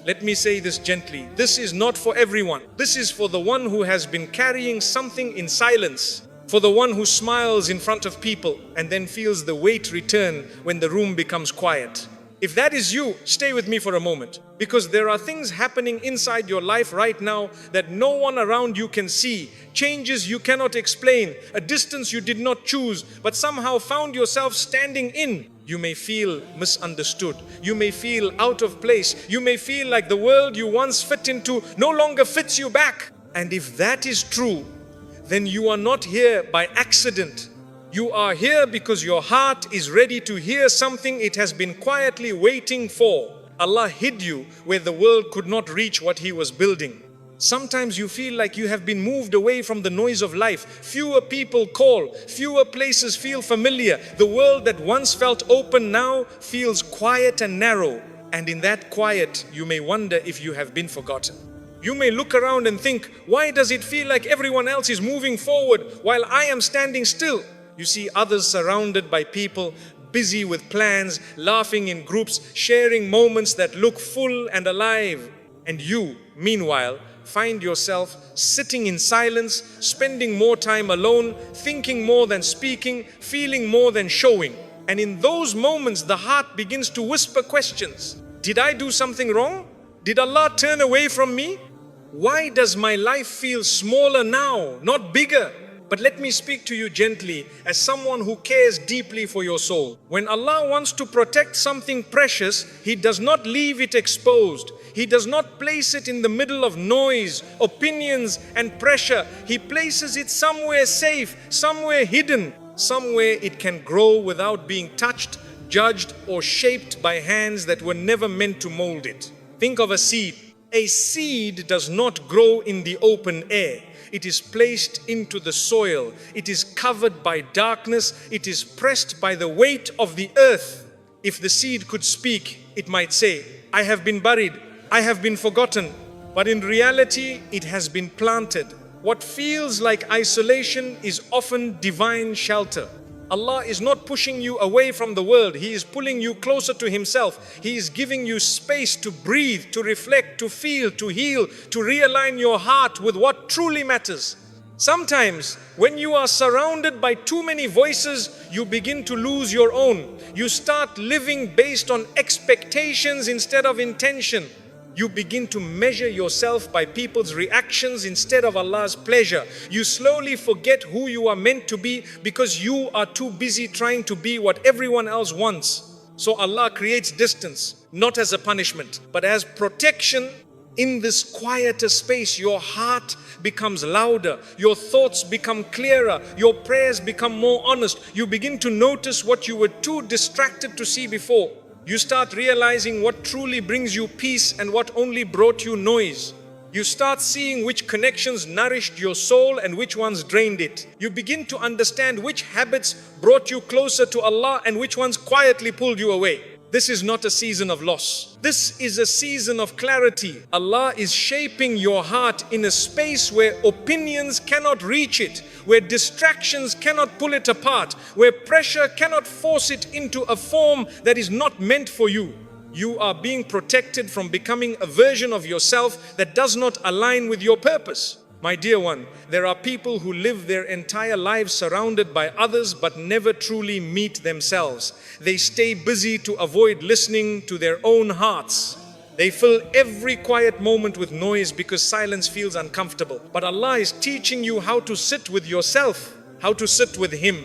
Let me say this gently. This is not for everyone. This is for the one who has been carrying something in silence. For the one who smiles in front of people and then feels the weight return when the room becomes quiet. If that is you, stay with me for a moment. Because there are things happening inside your life right now that no one around you can see. Changes you cannot explain. A distance you did not choose, but somehow found yourself standing in. You may feel misunderstood. You may feel out of place. You may feel like the world you once fit into no longer fits you back. And if that is true, then you are not here by accident. You are here because your heart is ready to hear something it has been quietly waiting for. Allah hid you where the world could not reach what He was building. Sometimes you feel like you have been moved away from the noise of life. Fewer people call, fewer places feel familiar. The world that once felt open now feels quiet and narrow. And in that quiet, you may wonder if you have been forgotten. You may look around and think, why does it feel like everyone else is moving forward while I am standing still? You see others surrounded by people, busy with plans, laughing in groups, sharing moments that look full and alive. And you, meanwhile, find yourself sitting in silence, spending more time alone, thinking more than speaking, feeling more than showing. And in those moments, the heart begins to whisper questions. Did I do something wrong? Did Allah turn away from me? Why does my life feel smaller now, not bigger? But let me speak to you gently as someone who cares deeply for your soul. When Allah wants to protect something precious, He does not leave it exposed. He does not place it in the middle of noise, opinions and pressure. He places it somewhere safe, somewhere hidden, somewhere it can grow without being touched, judged or shaped by hands that were never meant to mold it. Think of a seed. A seed does not grow in the open air. It is placed into the soil. It is covered by darkness. It is pressed by the weight of the earth. If the seed could speak, it might say, I have been buried. I have been forgotten. But in reality, it has been planted. What feels like isolation is often divine shelter. Allah is not pushing you away from the world. He is pulling you closer to Himself. He is giving you space to breathe, to reflect, to feel, to heal, to realign your heart with what truly matters. Sometimes, when you are surrounded by too many voices, you begin to lose your own. You start living based on expectations instead of intention. You begin to measure yourself by people's reactions instead of Allah's pleasure. You slowly forget who you are meant to be because you are too busy trying to be what everyone else wants. So Allah creates distance, not as a punishment, but as protection. In this quieter space, your heart becomes louder, your thoughts become clearer, your prayers become more honest. You begin to notice what you were too distracted to see before. You start realizing what truly brings you peace and what only brought you noise. You start seeing which connections nourished your soul and which ones drained it. You begin to understand which habits brought you closer to Allah and which ones quietly pulled you away. This is not a season of loss. This is a season of clarity. Allah is shaping your heart in a space where opinions cannot reach it, where distractions cannot pull it apart, where pressure cannot force it into a form that is not meant for you. You are being protected from becoming a version of yourself that does not align with your purpose. My dear one, there are people who live their entire lives surrounded by others but never truly meet themselves. They stay busy to avoid listening to their own hearts. They fill every quiet moment with noise because silence feels uncomfortable. But Allah is teaching you how to sit with yourself, how to sit with Him.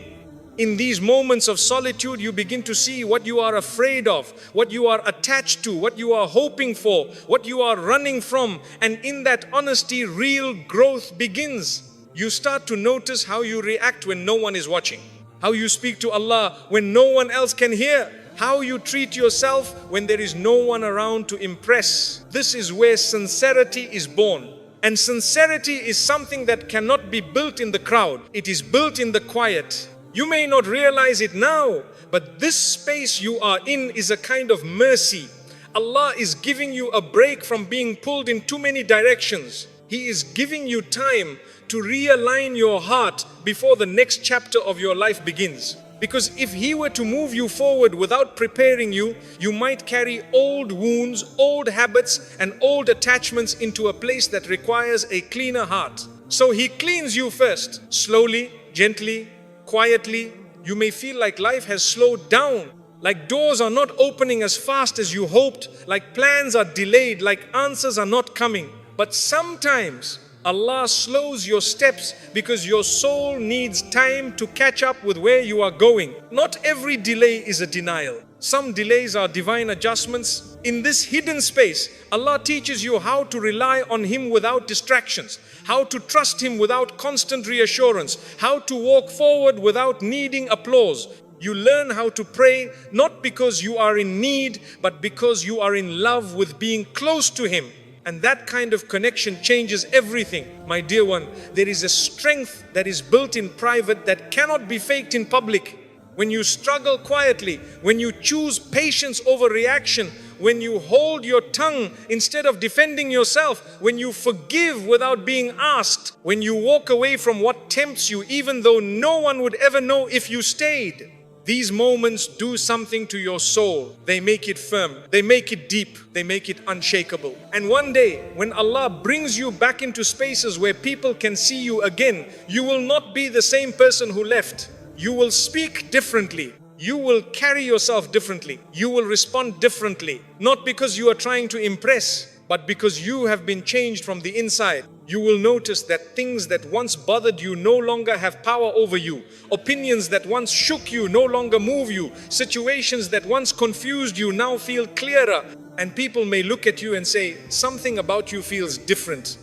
In these moments of solitude, you begin to see what you are afraid of, what you are attached to, what you are hoping for, what you are running from. And in that honesty, real growth begins. You start to notice how you react when no one is watching, how you speak to Allah when no one else can hear, how you treat yourself when there is no one around to impress. This is where sincerity is born. And sincerity is something that cannot be built in the crowd. It is built in the quiet. You may not realize it now, but this space you are in is a kind of mercy. Allah is giving you a break from being pulled in too many directions. He is giving you time to realign your heart before the next chapter of your life begins. Because if He were to move you forward without preparing you, you might carry old wounds, old habits, and old attachments into a place that requires a cleaner heart. So He cleans you first, slowly, gently, quietly. You may feel like life has slowed down, like doors are not opening as fast as you hoped, like plans are delayed, like answers are not coming. But sometimes Allah slows your steps because your soul needs time to catch up with where you are going. Not every delay is a denial. Some delays are divine adjustments. In this hidden space, Allah teaches you how to rely on Him without distractions, how to trust Him without constant reassurance, how to walk forward without needing applause. You learn how to pray not because you are in need, but because you are in love with being close to Him. And that kind of connection changes everything. My dear one, there is a strength that is built in private that cannot be faked in public. When you struggle quietly, when you choose patience over reaction, when you hold your tongue instead of defending yourself, when you forgive without being asked, when you walk away from what tempts you even though no one would ever know if you stayed. These moments do something to your soul. They make it firm, they make it deep, they make it unshakable. And one day, when Allah brings you back into spaces where people can see you again, you will not be the same person who left. You will speak differently. You will carry yourself differently. You will respond differently. Not because you are trying to impress, but because you have been changed from the inside. You will notice that things that once bothered you no longer have power over you. Opinions that once shook you no longer move you. Situations that once confused you now feel clearer. And people may look at you and say, something about you feels different.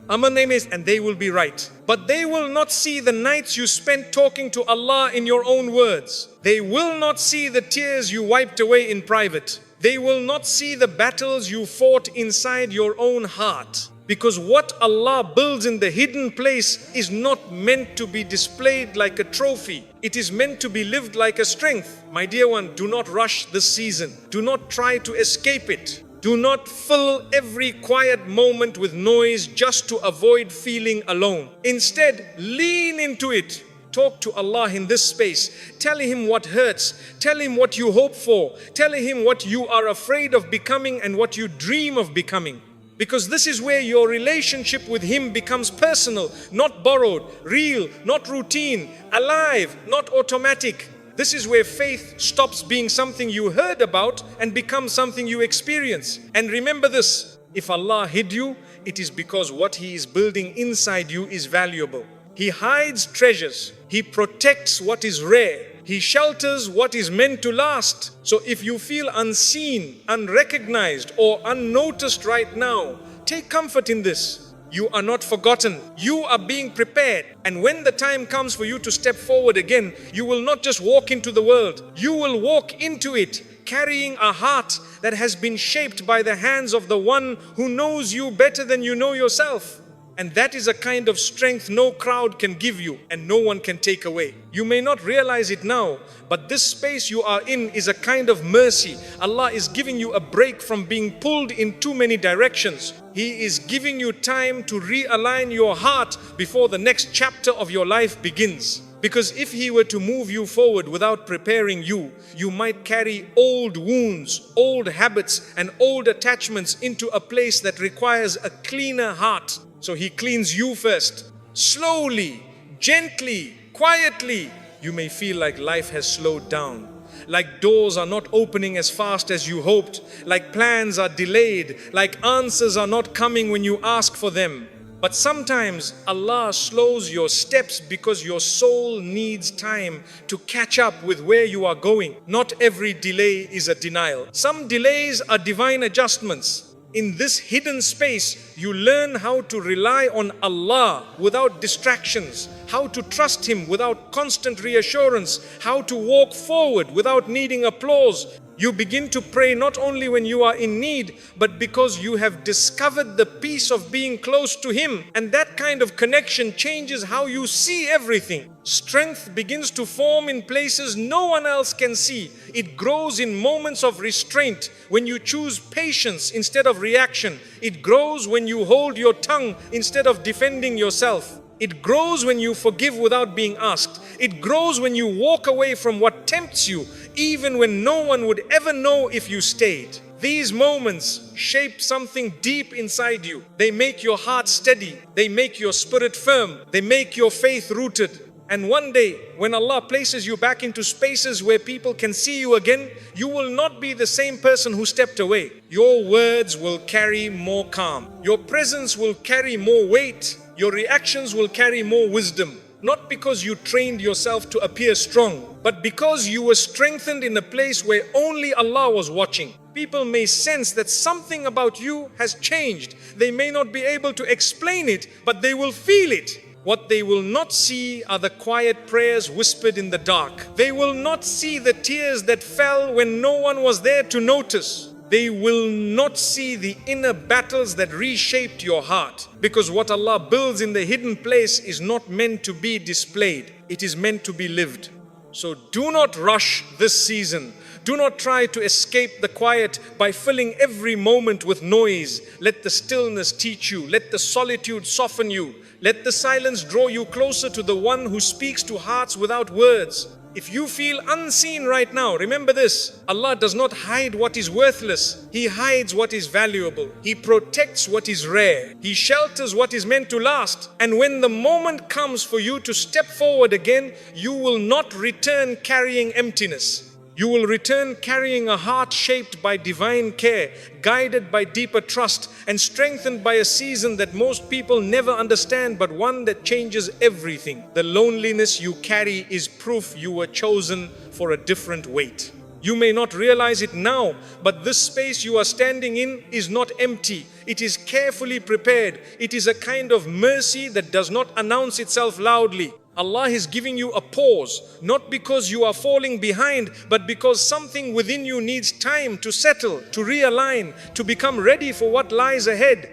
And they will be right. But they will not see the nights you spent talking to Allah in your own words. They will not see the tears you wiped away in private. They will not see the battles you fought inside your own heart. Because what Allah builds in the hidden place is not meant to be displayed like a trophy. It is meant to be lived like a strength. My dear one, do not rush this season. Do not try to escape it. Do not fill every quiet moment with noise just to avoid feeling alone. Instead, lean into it. Talk to Allah in this space. Tell Him what hurts. Tell Him what you hope for. Tell Him what you are afraid of becoming and what you dream of becoming. Because this is where your relationship with Him becomes personal, not borrowed, real, not routine, alive, not automatic. This is where faith stops being something you heard about and becomes something you experience. And remember this, if Allah hid you, it is because what He is building inside you is valuable. He hides treasures. He protects what is rare. He shelters what is meant to last. So if you feel unseen, unrecognized, or unnoticed right now, take comfort in this. You are not forgotten. You are being prepared. And when the time comes for you to step forward again, you will not just walk into the world. You will walk into it carrying a heart that has been shaped by the hands of the one who knows you better than you know yourself. And that is a kind of strength no crowd can give you and no one can take away. You may not realize it now, but this space you are in is a kind of mercy. Allah is giving you a break from being pulled in too many directions. He is giving you time to realign your heart before the next chapter of your life begins. Because if He were to move you forward without preparing you, you might carry old wounds, old habits, and old attachments into a place that requires a cleaner heart. So He cleans you first. Slowly, gently, quietly. You may feel like life has slowed down. Like doors are not opening as fast as you hoped. Like plans are delayed. Like answers are not coming when you ask for them. But sometimes Allah slows your steps because your soul needs time to catch up with where you are going. Not every delay is a denial. Some delays are divine adjustments. In this hidden space, you learn how to rely on Allah without distractions, how to trust Him without constant reassurance, how to walk forward without needing applause. You begin to pray not only when you are in need, but because you have discovered the peace of being close to Him. And that kind of connection changes how you see everything. Strength begins to form in places no one else can see. It grows in moments of restraint, when you choose patience instead of reaction. It grows when you hold your tongue instead of defending yourself. It grows when you forgive without being asked. It grows when you walk away from what tempts you, even when no one would ever know if you stayed. These moments shape something deep inside you. They make your heart steady. They make your spirit firm. They make your faith rooted. And one day, when Allah places you back into spaces where people can see you again, you will not be the same person who stepped away. Your words will carry more calm. Your presence will carry more weight. Your reactions will carry more wisdom. Not because you trained yourself to appear strong, but because you were strengthened in a place where only Allah was watching. People may sense that something about you has changed. They may not be able to explain it, but they will feel it. What they will not see are the quiet prayers whispered in the dark. They will not see the tears that fell when no one was there to notice. They will not see the inner battles that reshaped your heart. Because what Allah builds in the hidden place is not meant to be displayed. It is meant to be lived. So do not rush this season. Do not try to escape the quiet by filling every moment with noise. Let the stillness teach you. Let the solitude soften you. Let the silence draw you closer to the one who speaks to hearts without words. If you feel unseen right now, remember this: Allah does not hide what is worthless. He hides what is valuable. He protects what is rare. He shelters what is meant to last. And when the moment comes for you to step forward again, you will not return carrying emptiness. You will return carrying a heart shaped by divine care, guided by deeper trust, and strengthened by a season that most people never understand, but one that changes everything. The loneliness you carry is proof you were chosen for a different weight. You may not realize it now, but this space you are standing in is not empty. It is carefully prepared. It is a kind of mercy that does not announce itself loudly. Allah is giving you a pause, not because you are falling behind, but because something within you needs time to settle, to realign, to become ready for what lies ahead.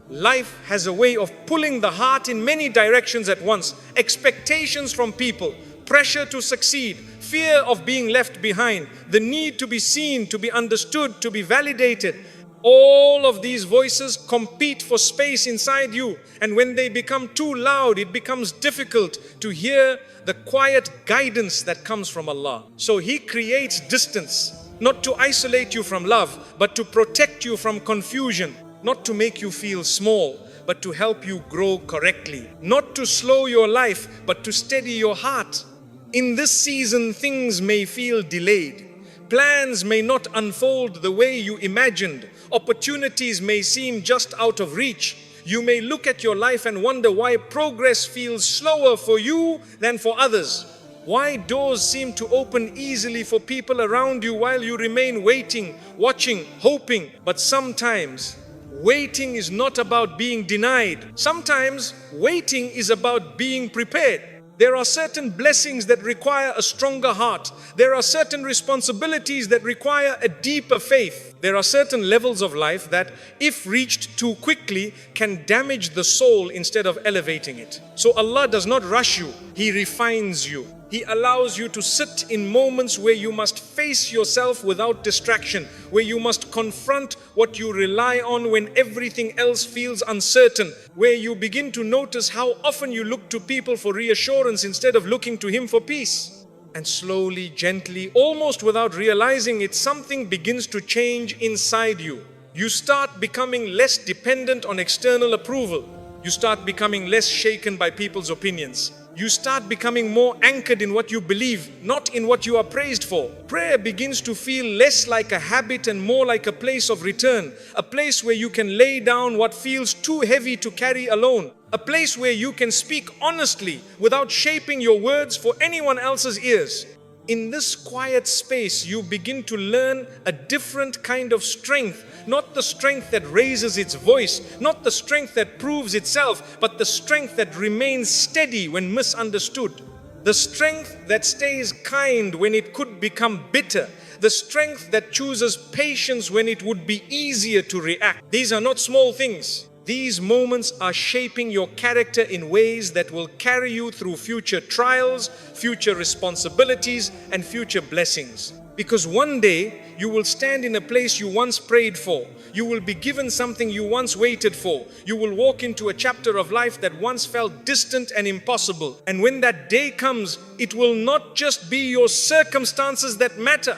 Life has a way of pulling the heart in many directions at once. Expectations from people, pressure to succeed, fear of being left behind, the need to be seen, to be understood, to be validated. All of these voices compete for space inside you, and when they become too loud, it becomes difficult to hear the quiet guidance that comes from Allah. So He creates distance, not to isolate you from love, but to protect you from confusion, not to make you feel small, but to help you grow correctly, not to slow your life, but to steady your heart. In this season, things may feel delayed. Plans may not unfold the way you imagined. Opportunities may seem just out of reach. You may look at your life and wonder why progress feels slower for you than for others. Why doors seem to open easily for people around you while you remain waiting, watching, hoping. But sometimes waiting is not about being denied. Sometimes waiting is about being prepared. There are certain blessings that require a stronger heart. There are certain responsibilities that require a deeper faith. There are certain levels of life that, if reached too quickly, can damage the soul instead of elevating it. So Allah does not rush you. He refines you. He allows you to sit in moments where you must face yourself without distraction, where you must confront what you rely on when everything else feels uncertain, where you begin to notice how often you look to people for reassurance instead of looking to Him for peace. And slowly, gently, almost without realizing it, something begins to change inside you. You start becoming less dependent on external approval. You start becoming less shaken by people's opinions. You start becoming more anchored in what you believe, not in what you are praised for. Prayer begins to feel less like a habit and more like a place of return, a place where you can lay down what feels too heavy to carry alone, a place where you can speak honestly without shaping your words for anyone else's ears. In this quiet space, you begin to learn a different kind of strength. Not the strength that raises its voice, not the strength that proves itself, but the strength that remains steady when misunderstood. The strength that stays kind when it could become bitter. The strength that chooses patience when it would be easier to react. These are not small things. These moments are shaping your character in ways that will carry you through future trials, future responsibilities, and future blessings. Because one day you will stand in a place you once prayed for. You will be given something you once waited for. You will walk into a chapter of life that once felt distant and impossible. And when that day comes, it will not just be your circumstances that matter.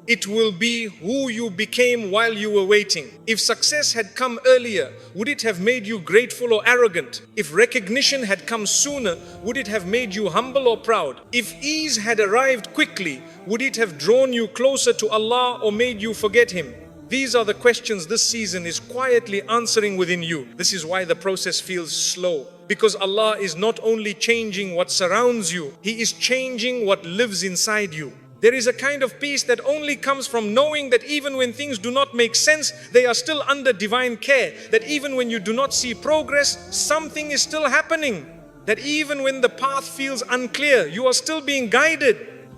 It will be who you became while you were waiting. If success had come earlier, would it have made you grateful or arrogant? If recognition had come sooner, would it have made you humble or proud? If ease had arrived quickly, would it have drawn you closer to Allah or made you forget Him? These are the questions this season is quietly answering within you. This is why the process feels slow. Because Allah is not only changing what surrounds you, He is changing what lives inside you. There is a kind of peace that only comes from knowing that even when things do not make sense, they are still under divine care. That even when you do not see progress, something is still happening. That even when the path feels unclear, you are still being guided.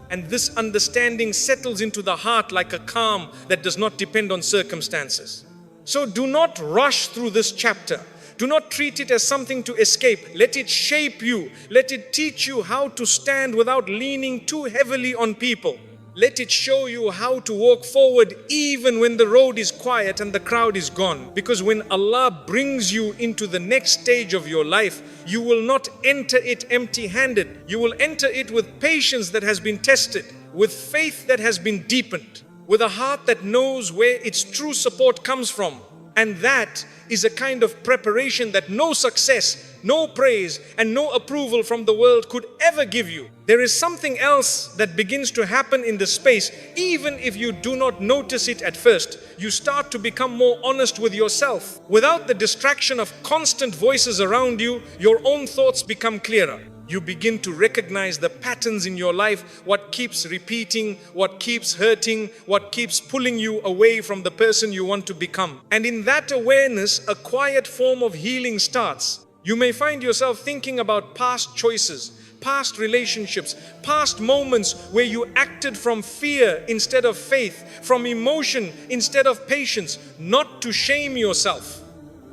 And this understanding settles into the heart like a calm that does not depend on circumstances. So do not rush through this chapter. Do not treat it as something to escape. Let it shape you. Let it teach you how to stand without leaning too heavily on people. Let it show you how to walk forward even when the road is quiet and the crowd is gone. Because when Allah brings you into the next stage of your life, you will not enter it empty-handed. You will enter it with patience that has been tested, with faith that has been deepened, with a heart that knows where its true support comes from. And that is a kind of preparation that no success, no praise, and no approval from the world could ever give you. There is something else that begins to happen in the space, even if you do not notice it at first. You start to become more honest with yourself. Without the distraction of constant voices around you, your own thoughts become clearer. You begin to recognize the patterns in your life, what keeps repeating, what keeps hurting, what keeps pulling you away from the person you want to become. And in that awareness, a quiet form of healing starts. You may find yourself thinking about past choices, past relationships, past moments where you acted from fear instead of faith, from emotion instead of patience, not to shame yourself.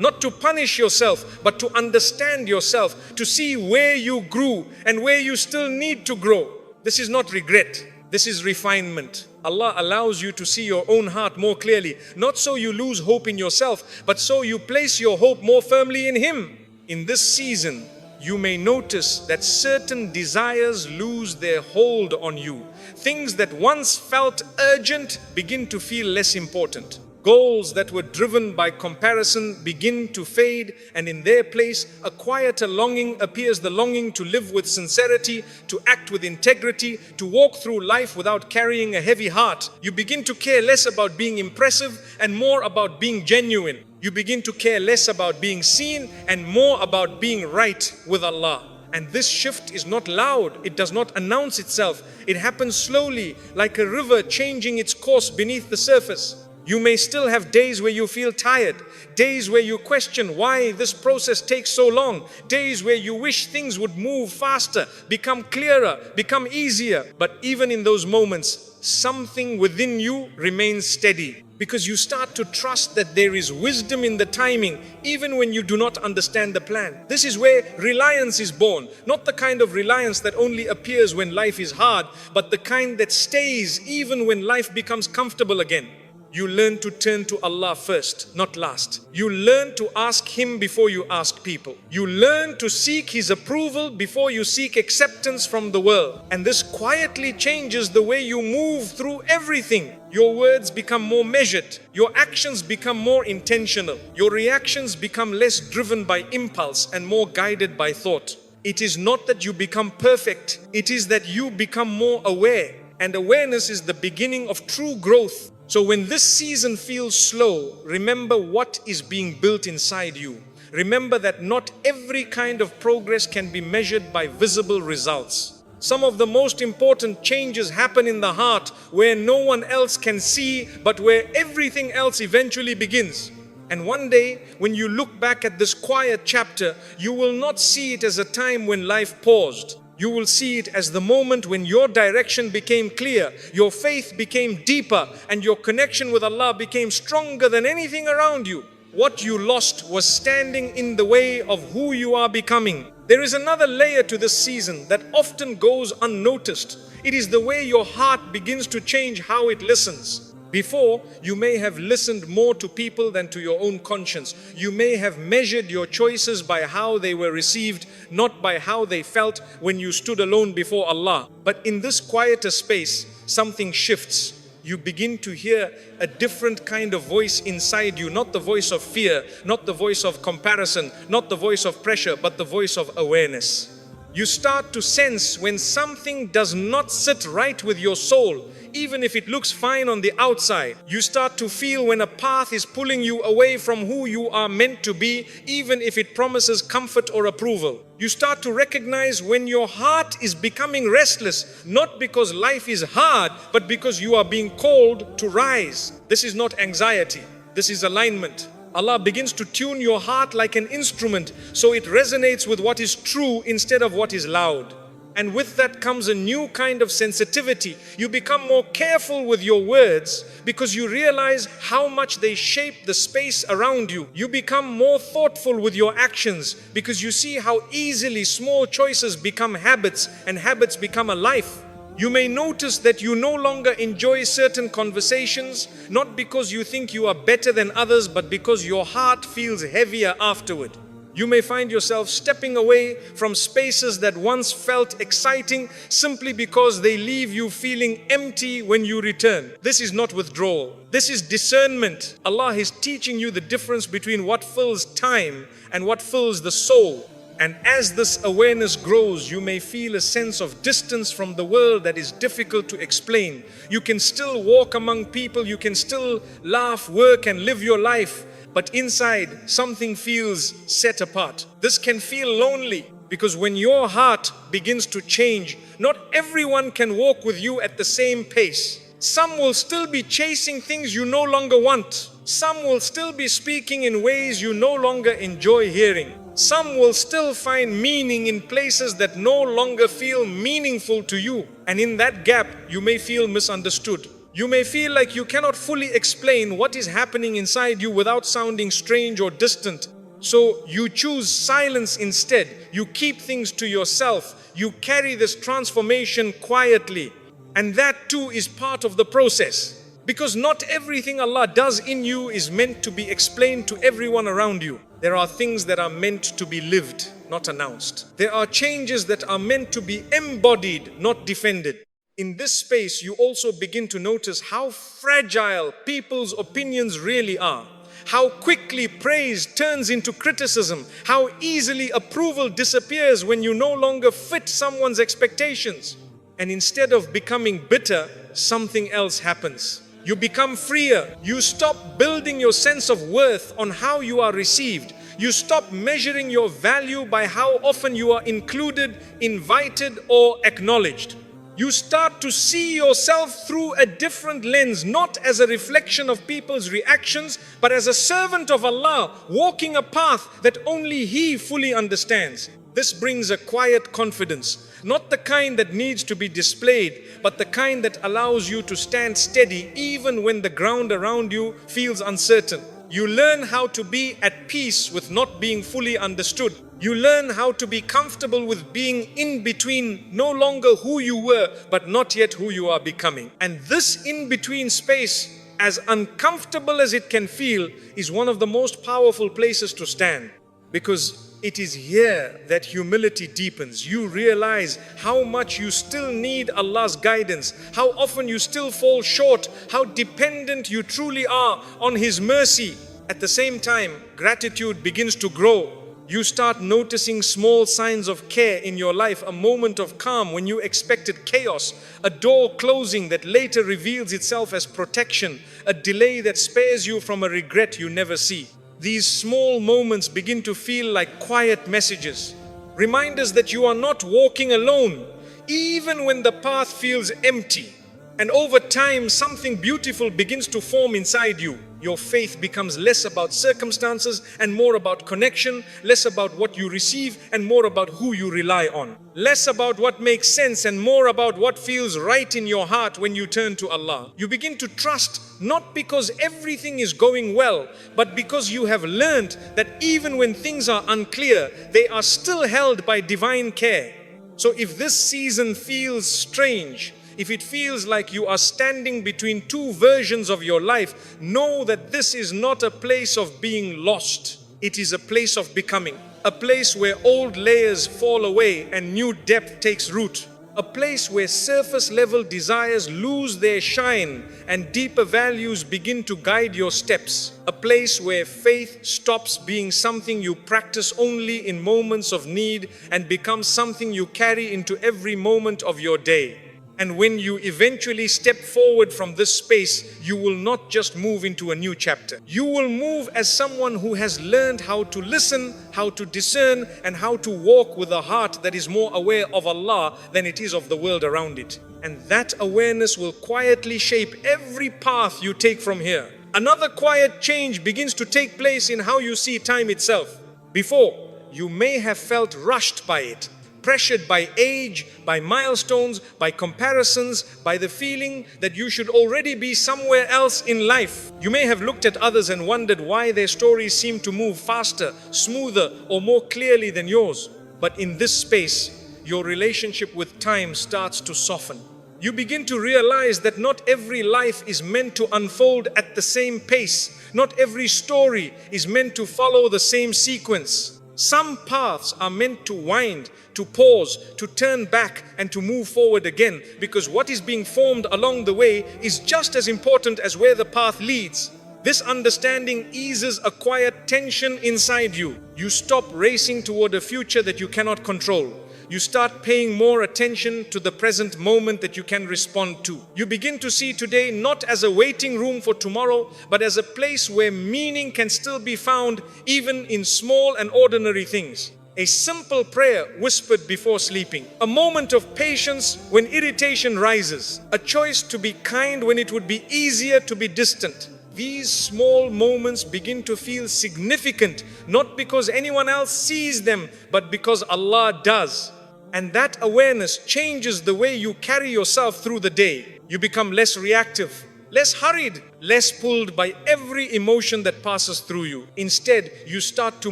Not to punish yourself, but to understand yourself, to see where you grew and where you still need to grow. This is not regret. This is refinement. Allah allows you to see your own heart more clearly, not so you lose hope in yourself, but so you place your hope more firmly in Him. In this season, you may notice that certain desires lose their hold on you. Things that once felt urgent begin to feel less important. Goals that were driven by comparison begin to fade, and in their place, a quieter longing appears, the longing to live with sincerity, to act with integrity, to walk through life without carrying a heavy heart. You begin to care less about being impressive and more about being genuine. You begin to care less about being seen and more about being right with Allah. And this shift is not loud. It does not announce itself. It happens slowly, like a river changing its course beneath the surface. You may still have days where you feel tired, days where you question why this process takes so long, days where you wish things would move faster, become clearer, become easier. But even in those moments, something within you remains steady, because you start to trust that there is wisdom in the timing, even when you do not understand the plan. This is where reliance is born, not the kind of reliance that only appears when life is hard, but the kind that stays even when life becomes comfortable again. You learn to turn to Allah first, not last. You learn to ask Him before you ask people. You learn to seek His approval before you seek acceptance from the world. And this quietly changes the way you move through everything. Your words become more measured. Your actions become more intentional. Your reactions become less driven by impulse and more guided by thought. It is not that you become perfect. It is that you become more aware. And awareness is the beginning of true growth. So when this season feels slow, remember what is being built inside you. Remember that not every kind of progress can be measured by visible results. Some of the most important changes happen in the heart, where no one else can see, but where everything else eventually begins. And one day, when you look back at this quiet chapter, you will not see it as a time when life paused. You will see it as the moment when your direction became clear, your faith became deeper, and your connection with Allah became stronger than anything around you. What you lost was standing in the way of who you are becoming. There is another layer to this season that often goes unnoticed. It is the way your heart begins to change how it listens. Before, you may have listened more to people than to your own conscience. You may have measured your choices by how they were received, not by how they felt when you stood alone before Allah. But in this quieter space, something shifts. You begin to hear a different kind of voice inside you, not the voice of fear, not the voice of comparison, not the voice of pressure, but the voice of awareness. You start to sense when something does not sit right with your soul, even if it looks fine on the outside. You start to feel when a path is pulling you away from who you are meant to be, even if it promises comfort or approval. You start to recognize when your heart is becoming restless, not because life is hard, but because you are being called to rise. This is not anxiety, this is alignment. Allah begins to tune your heart like an instrument so it resonates with what is true instead of what is loud. And with that comes a new kind of sensitivity. You become more careful with your words because you realize how much they shape the space around you. You become more thoughtful with your actions because you see how easily small choices become habits and habits become a life. You may notice that you no longer enjoy certain conversations, not because you think you are better than others, but because your heart feels heavier afterward. You may find yourself stepping away from spaces that once felt exciting simply because they leave you feeling empty when you return. This is not withdrawal. This is discernment. Allah is teaching you the difference between what fills time and what fills the soul. And as this awareness grows, you may feel a sense of distance from the world that is difficult to explain. You can still walk among people, you can still laugh, work and live your life, but inside something feels set apart. This can feel lonely because when your heart begins to change, not everyone can walk with you at the same pace. Some will still be chasing things you no longer want. Some will still be speaking in ways you no longer enjoy hearing. Some will still find meaning in places that no longer feel meaningful to you. And in that gap, you may feel misunderstood. You may feel like you cannot fully explain what is happening inside you without sounding strange or distant. So you choose silence instead. You keep things to yourself. You carry this transformation quietly. And that too is part of the process. Because not everything Allah does in you is meant to be explained to everyone around you. There are things that are meant to be lived, not announced. There are changes that are meant to be embodied, not defended. In this space, you also begin to notice how fragile people's opinions really are. How quickly praise turns into criticism. How easily approval disappears when you no longer fit someone's expectations. And instead of becoming bitter, something else happens. You become freer. You stop building your sense of worth on how you are received. You stop measuring your value by how often you are included, invited, or acknowledged. You start to see yourself through a different lens, not as a reflection of people's reactions, but as a servant of Allah, walking a path that only He fully understands. This brings a quiet confidence, not the kind that needs to be displayed, but the kind that allows you to stand steady even when the ground around you feels uncertain. You learn how to be at peace with not being fully understood. You learn how to be comfortable with being in between, no longer who you were, but not yet who you are becoming. And this in-between space, as uncomfortable as it can feel, is one of the most powerful places to stand. Because it is here that humility deepens. You realize how much you still need Allah's guidance, how often you still fall short, how dependent you truly are on His mercy. At the same time, gratitude begins to grow. You start noticing small signs of care in your life, a moment of calm when you expected chaos, a door closing that later reveals itself as protection, a delay that spares you from a regret you never see. These small moments begin to feel like quiet messages, reminders that you are not walking alone, even when the path feels empty. And over time, something beautiful begins to form inside you. Your faith becomes less about circumstances and more about connection, less about what you receive and more about who you rely on. Less about what makes sense and more about what feels right in your heart when you turn to Allah. You begin to trust not because everything is going well, but because you have learned that even when things are unclear, they are still held by divine care. So if this season feels strange, if it feels like you are standing between two versions of your life, know that this is not a place of being lost. It is a place of becoming. A place where old layers fall away and new depth takes root. A place where surface level desires lose their shine and deeper values begin to guide your steps. A place where faith stops being something you practice only in moments of need and becomes something you carry into every moment of your day. And when you eventually step forward from this space, you will not just move into a new chapter. You will move as someone who has learned how to listen, how to discern, and how to walk with a heart that is more aware of Allah than it is of the world around it. And that awareness will quietly shape every path you take from here. Another quiet change begins to take place in how you see time itself. Before, you may have felt rushed by it, pressured by age, by milestones, by comparisons, by the feeling that you should already be somewhere else in life. You may have looked at others and wondered why their stories seem to move faster, smoother, or more clearly than yours. But in this space, your relationship with time starts to soften. You begin to realize that not every life is meant to unfold at the same pace. Not every story is meant to follow the same sequence. Some paths are meant to wind, to pause, to turn back and to move forward again, because what is being formed along the way is just as important as where the path leads. This understanding eases a quiet tension inside you. You stop racing toward a future that you cannot control. You start paying more attention to the present moment that you can respond to. You begin to see today not as a waiting room for tomorrow, but as a place where meaning can still be found even in small and ordinary things. A simple prayer whispered before sleeping. A moment of patience when irritation rises. A choice to be kind when it would be easier to be distant. These small moments begin to feel significant, not because anyone else sees them, but because Allah does. And that awareness changes the way you carry yourself through the day. You become less reactive, less hurried, less pulled by every emotion that passes through you. Instead, you start to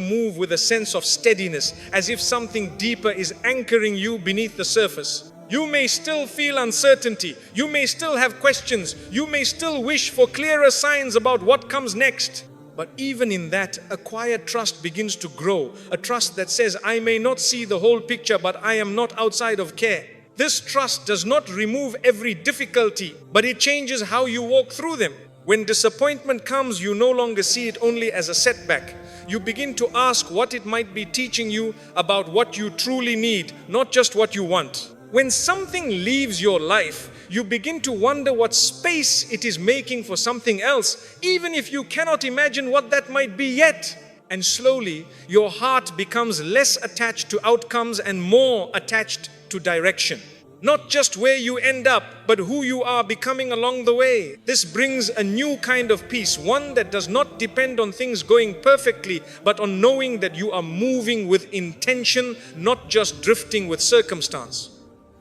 move with a sense of steadiness, as if something deeper is anchoring you beneath the surface. You may still feel uncertainty, you may still have questions, you may still wish for clearer signs about what comes next. But even in that, a quiet trust begins to grow. A trust that says, I may not see the whole picture, but I am not outside of care. This trust does not remove every difficulty, but it changes how you walk through them. When disappointment comes, you no longer see it only as a setback. You begin to ask what it might be teaching you about what you truly need, not just what you want. When something leaves your life, you begin to wonder what space it is making for something else, even if you cannot imagine what that might be yet. And slowly, your heart becomes less attached to outcomes and more attached to direction. Not just where you end up, but who you are becoming along the way. This brings a new kind of peace, one that does not depend on things going perfectly, but on knowing that you are moving with intention, not just drifting with circumstance.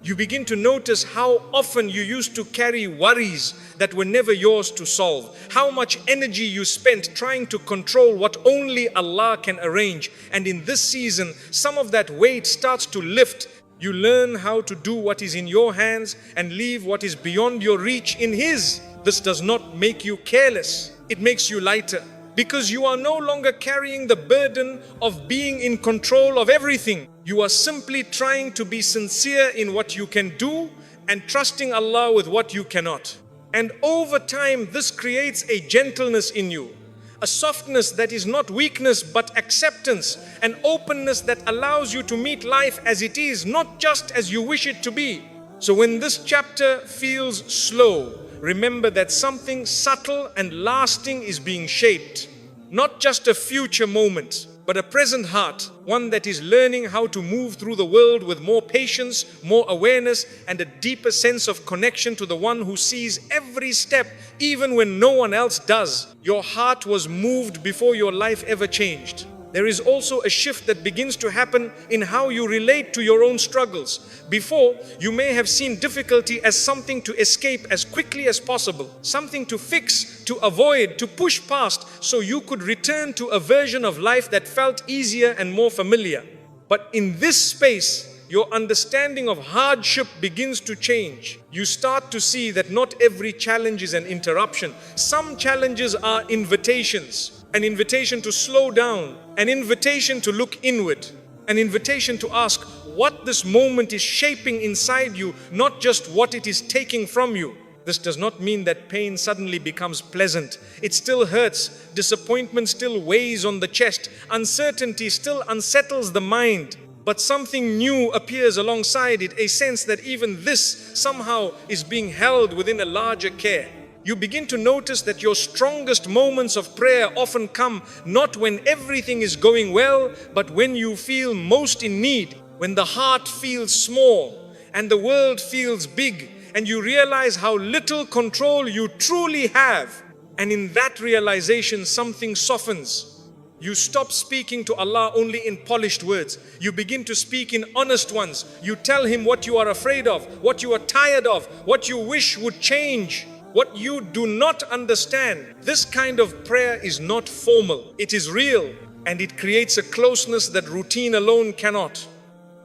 You begin to notice how often you used to carry worries that were never yours to solve. How much energy you spent trying to control what only Allah can arrange. And in this season, some of that weight starts to lift. You learn how to do what is in your hands and leave what is beyond your reach in His. This does not make you careless. It makes you lighter, because you are no longer carrying the burden of being in control of everything. You are simply trying to be sincere in what you can do and trusting Allah with what you cannot. And over time, this creates a gentleness in you, a softness that is not weakness but acceptance, an openness that allows you to meet life as it is, not just as you wish it to be. So when this chapter feels slow, remember that something subtle and lasting is being shaped. Not just a future moment, but a present heart, one that is learning how to move through the world with more patience, more awareness, and a deeper sense of connection to the one who sees every step, even when no one else does. Your heart was moved before your life ever changed. There is also a shift that begins to happen in how you relate to your own struggles. Before, you may have seen difficulty as something to escape as quickly as possible, something to fix, to avoid, to push past, so you could return to a version of life that felt easier and more familiar. But in this space, your understanding of hardship begins to change. You start to see that not every challenge is an interruption. Some challenges are invitations. An invitation to slow down, an invitation to look inward, an invitation to ask what this moment is shaping inside you, not just what it is taking from you. This does not mean that pain suddenly becomes pleasant. It still hurts. Disappointment still weighs on the chest. Uncertainty still unsettles the mind. But something new appears alongside it, a sense that even this somehow is being held within a larger care. You begin to notice that your strongest moments of prayer often come not when everything is going well, but when you feel most in need, when the heart feels small and the world feels big, and you realize how little control you truly have. And in that realization, something softens. You stop speaking to Allah only in polished words. You begin to speak in honest ones. You tell Him what you are afraid of, what you are tired of, what you wish would change, what you do not understand. This kind of prayer is not formal. It is real, and it creates a closeness that routine alone cannot.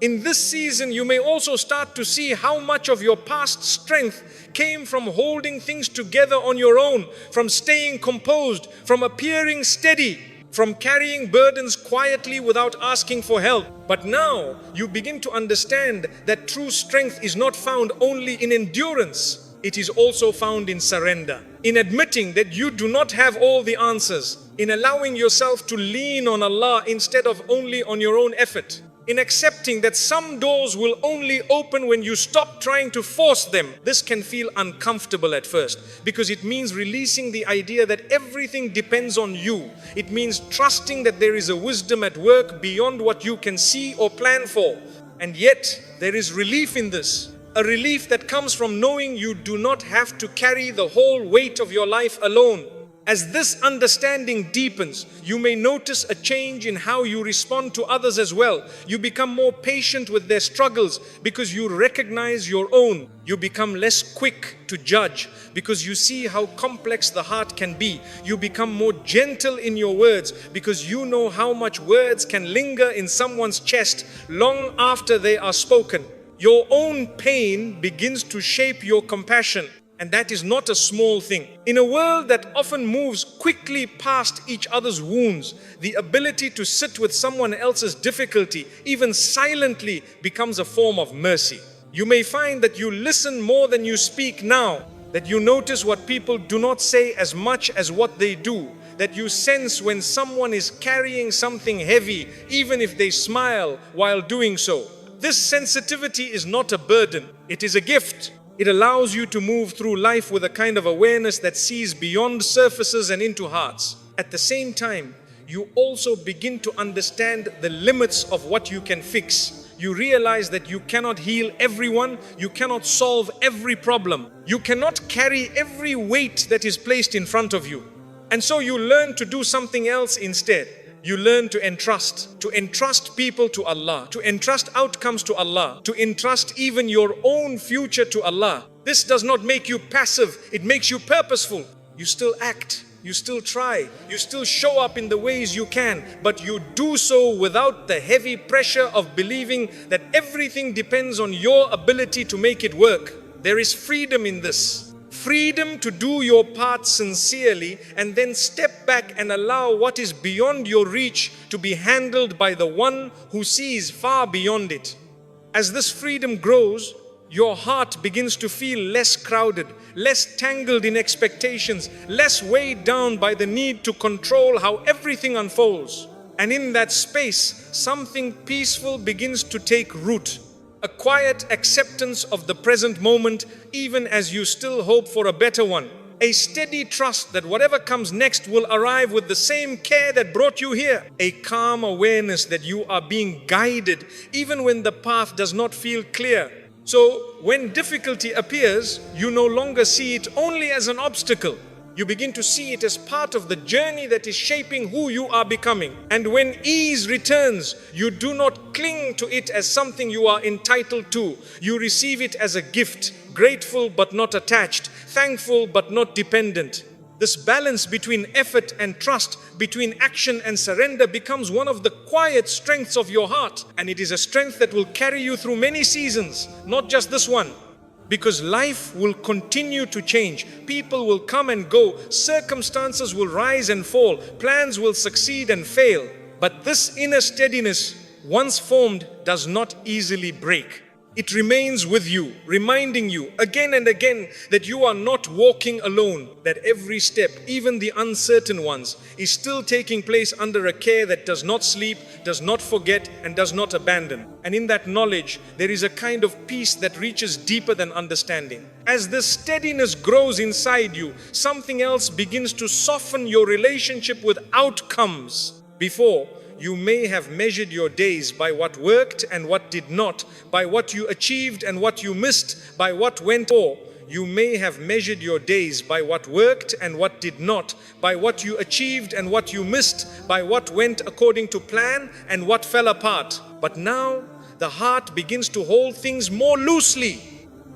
In this season, you may also start to see how much of your past strength came from holding things together on your own, from staying composed, from appearing steady, from carrying burdens quietly without asking for help. But now you begin to understand that true strength is not found only in endurance. It is also found in surrender, in admitting that you do not have all the answers, in allowing yourself to lean on Allah instead of only on your own effort, in accepting that some doors will only open when you stop trying to force them. This can feel uncomfortable at first because it means releasing the idea that everything depends on you. It means trusting that there is a wisdom at work beyond what you can see or plan for. And yet, there is relief in this. A relief that comes from knowing you do not have to carry the whole weight of your life alone. As this understanding deepens, you may notice a change in how you respond to others as well. You become more patient with their struggles because you recognize your own. You become less quick to judge because you see how complex the heart can be. You become more gentle in your words because you know how much words can linger in someone's chest long after they are spoken. Your own pain begins to shape your compassion. And that is not a small thing. In a world that often moves quickly past each other's wounds, the ability to sit with someone else's difficulty, even silently, becomes a form of mercy. You may find that you listen more than you speak now, that you notice what people do not say as much as what they do, that you sense when someone is carrying something heavy, even if they smile while doing so. This sensitivity is not a burden, it is a gift. It allows you to move through life with a kind of awareness that sees beyond surfaces and into hearts. At the same time, you also begin to understand the limits of what you can fix. You realize that you cannot heal everyone, you cannot solve every problem, you cannot carry every weight that is placed in front of you. And so you learn to do something else instead. You learn to entrust people to Allah, to entrust outcomes to Allah, to entrust even your own future to Allah. This does not make you passive, it makes you purposeful. You still act, you still try, you still show up in the ways you can, but you do so without the heavy pressure of believing that everything depends on your ability to make it work. There is freedom in this. Freedom to do your part sincerely and then step back and allow what is beyond your reach to be handled by the one who sees far beyond it. As this freedom grows, your heart begins to feel less crowded, less tangled in expectations, less weighed down by the need to control how everything unfolds. And in that space, something peaceful begins to take root. A quiet acceptance of the present moment, even as you still hope for a better one. A steady trust that whatever comes next will arrive with the same care that brought you here. A calm awareness that you are being guided even when the path does not feel clear. So when difficulty appears, you no longer see it only as an obstacle. You begin to see it as part of the journey that is shaping who you are becoming. And when ease returns, you do not cling to it as something you are entitled to. You receive it as a gift, grateful but not attached, thankful but not dependent. This balance between effort and trust, between action and surrender, becomes one of the quiet strengths of your heart. And it is a strength that will carry you through many seasons, not just this one. Because life will continue to change. People will come and go. Circumstances will rise and fall. Plans will succeed and fail. But this inner steadiness, once formed, does not easily break. It remains with you, reminding you again and again that you are not walking alone, that every step, even the uncertain ones, is still taking place under a care that does not sleep, does not forget, and does not abandon. And in that knowledge, there is a kind of peace that reaches deeper than understanding. As this steadiness grows inside you, something else begins to soften your relationship with outcomes. Before, you may have measured your days by what worked and what did not, by what you achieved and what you missed, by what went on. You may have measured your days by what worked and what did not, by what you achieved and what you missed, by what went according to plan and what fell apart. But now, the heart begins to hold things more loosely.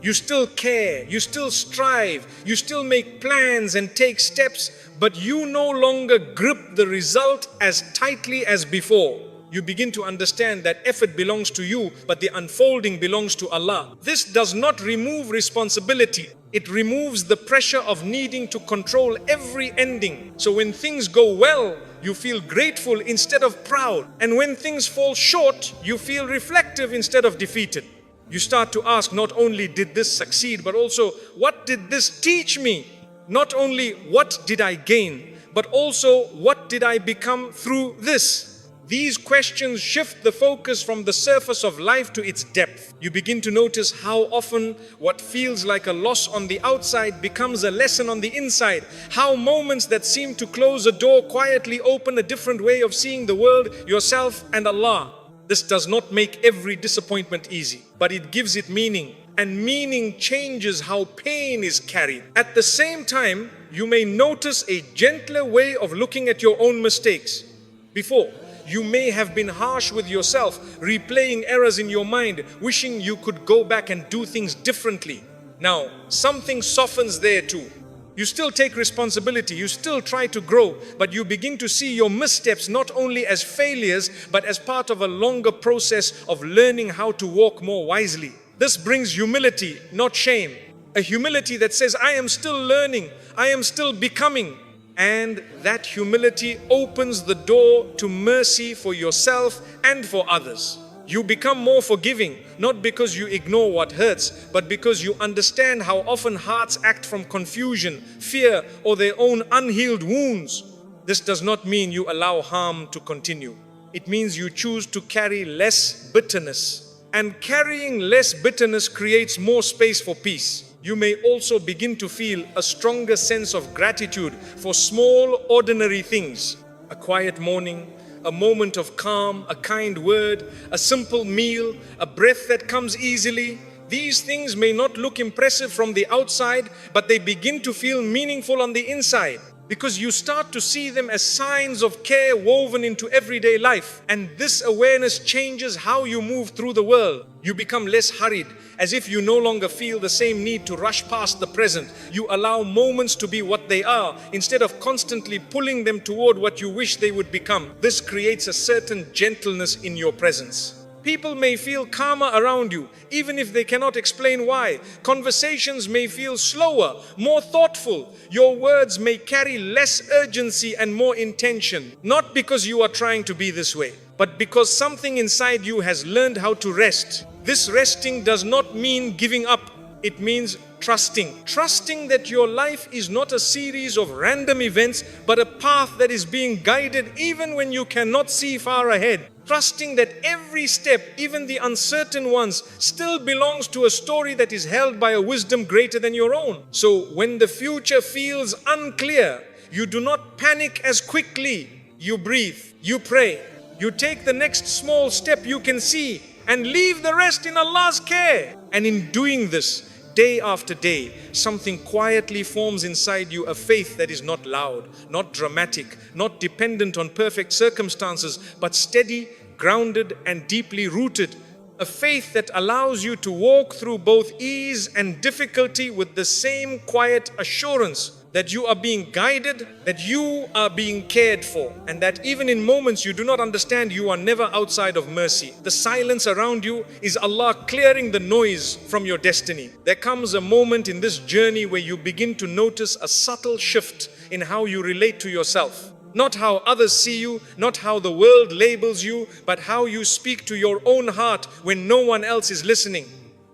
You still care, you still strive, you still make plans and take steps, but you no longer grip the result as tightly as before. You begin to understand that effort belongs to you, but the unfolding belongs to Allah. This does not remove responsibility. It removes the pressure of needing to control every ending. So when things go well, you feel grateful instead of proud. And when things fall short, you feel reflective instead of defeated. You start to ask, not only did this succeed, but also, what did this teach me? Not only what did I gain, but also what did I become through this? These questions shift the focus from the surface of life to its depth. You begin to notice how often what feels like a loss on the outside becomes a lesson on the inside. How moments that seem to close a door quietly open a different way of seeing the world, yourself, and Allah. This does not make every disappointment easy, but it gives it meaning. And meaning changes how pain is carried. At the same time, you may notice a gentler way of looking at your own mistakes. Before, you may have been harsh with yourself, replaying errors in your mind, wishing you could go back and do things differently. Now, something softens there too. You still take responsibility, you still try to grow, but you begin to see your missteps not only as failures, but as part of a longer process of learning how to walk more wisely. This brings humility, not shame. A humility that says, I am still learning, I am still becoming. And that humility opens the door to mercy for yourself and for others. You become more forgiving, not because you ignore what hurts, but because you understand how often hearts act from confusion, fear, or their own unhealed wounds. This does not mean you allow harm to continue. It means you choose to carry less bitterness. And carrying less bitterness creates more space for peace. You may also begin to feel a stronger sense of gratitude for small, ordinary things. A quiet morning, a moment of calm, a kind word, a simple meal, a breath that comes easily. These things may not look impressive from the outside, but they begin to feel meaningful on the inside. Because you start to see them as signs of care woven into everyday life. And this awareness changes how you move through the world. You become less hurried, as if you no longer feel the same need to rush past the present. You allow moments to be what they are, instead of constantly pulling them toward what you wish they would become. This creates a certain gentleness in your presence. People may feel calmer around you, even if they cannot explain why. Conversations may feel slower, more thoughtful. Your words may carry less urgency and more intention. Not because you are trying to be this way, but because something inside you has learned how to rest. This resting does not mean giving up. It means trusting. Trusting that your life is not a series of random events, but a path that is being guided even when you cannot see far ahead. trusting that every step, even the uncertain ones, still belongs to a story that is held by a wisdom greater than your own. So when the future feels unclear, you do not panic as quickly. You breathe, you pray, you take the next small step you can see, and leave the rest in Allah's care. And in doing this, day after day, something quietly forms inside you, a faith that is not loud, not dramatic, not dependent on perfect circumstances, but steady, grounded, and deeply rooted. A faith that allows you to walk through both ease and difficulty with the same quiet assurance that you are being guided, that you are being cared for, and that even in moments you do not understand, you are never outside of mercy. The silence around you is Allah clearing the noise from your destiny. There comes a moment in this journey where you begin to notice a subtle shift in how you relate to yourself. Not how others see you, not how the world labels you, but how you speak to your own heart when no one else is listening.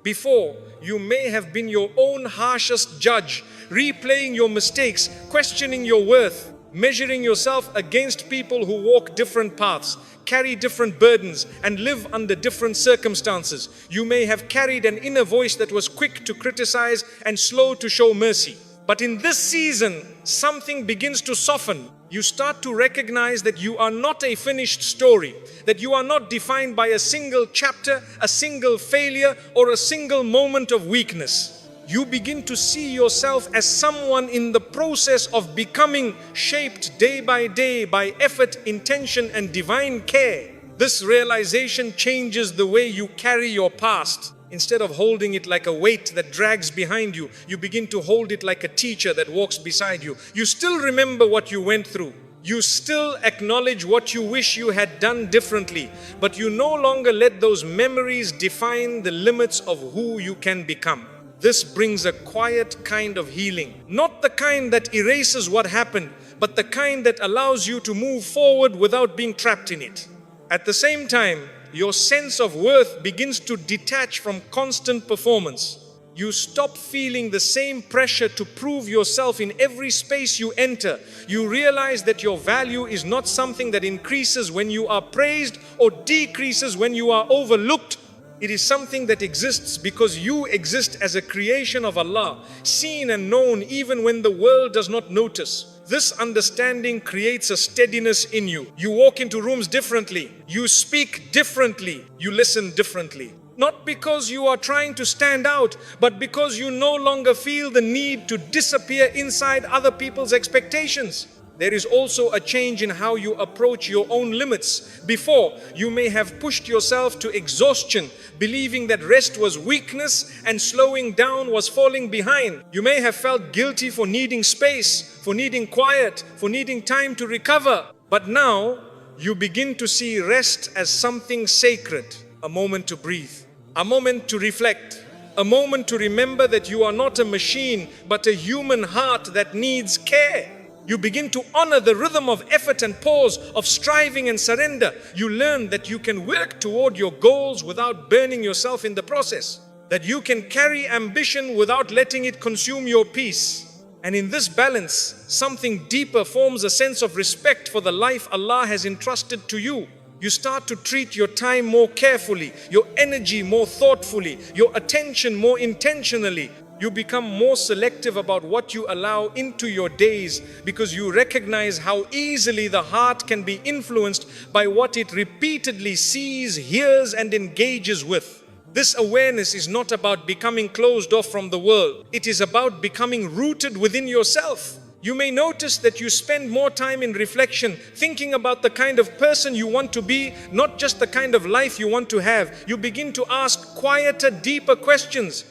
Before, you may have been your own harshest judge, replaying your mistakes, questioning your worth, measuring yourself against people who walk different paths, carry different burdens, and live under different circumstances. You may have carried an inner voice that was quick to criticize and slow to show mercy. But in this season, something begins to soften. You start to recognize that you are not a finished story, that you are not defined by a single chapter, a single failure, or a single moment of weakness. You begin to see yourself as someone in the process of becoming, shaped day by day by effort, intention, and divine care. This realization changes the way you carry your past. Instead of holding it like a weight that drags behind you, you begin to hold it like a teacher that walks beside you. You still remember what you went through. You still acknowledge what you wish you had done differently, but you no longer let those memories define the limits of who you can become. This brings a quiet kind of healing, not the kind that erases what happened, but the kind that allows you to move forward without being trapped in it. At the same time, your sense of worth begins to detach from constant performance. You stop feeling the same pressure to prove yourself in every space you enter. You realize that your value is not something that increases when you are praised or decreases when you are overlooked. It is something that exists because you exist as a creation of Allah, seen and known even when the world does not notice. This understanding creates a steadiness in you. You walk into rooms differently. You speak differently. You listen differently. Not because you are trying to stand out, but because you no longer feel the need to disappear inside other people's expectations. There is also a change in how you approach your own limits. Before, you may have pushed yourself to exhaustion, believing that rest was weakness and slowing down was falling behind. You may have felt guilty for needing space, for needing quiet, for needing time to recover. But now, you begin to see rest as something sacred, a moment to breathe, a moment to reflect, a moment to remember that you are not a machine, but a human heart that needs care. You begin to honor the rhythm of effort and pause, of striving and surrender. You learn that you can work toward your goals without burning yourself in the process. That you can carry ambition without letting it consume your peace. And in this balance, something deeper forms a sense of respect for the life Allah has entrusted to you. You start to treat your time more carefully, your energy more thoughtfully, your attention more intentionally. You become more selective about what you allow into your days because you recognize how easily the heart can be influenced by what it repeatedly sees, hears, and engages with. This awareness is not about becoming closed off from the world. It is about becoming rooted within yourself. You may notice that you spend more time in reflection, thinking about the kind of person you want to be, not just the kind of life you want to have. You begin to ask quieter, deeper questions.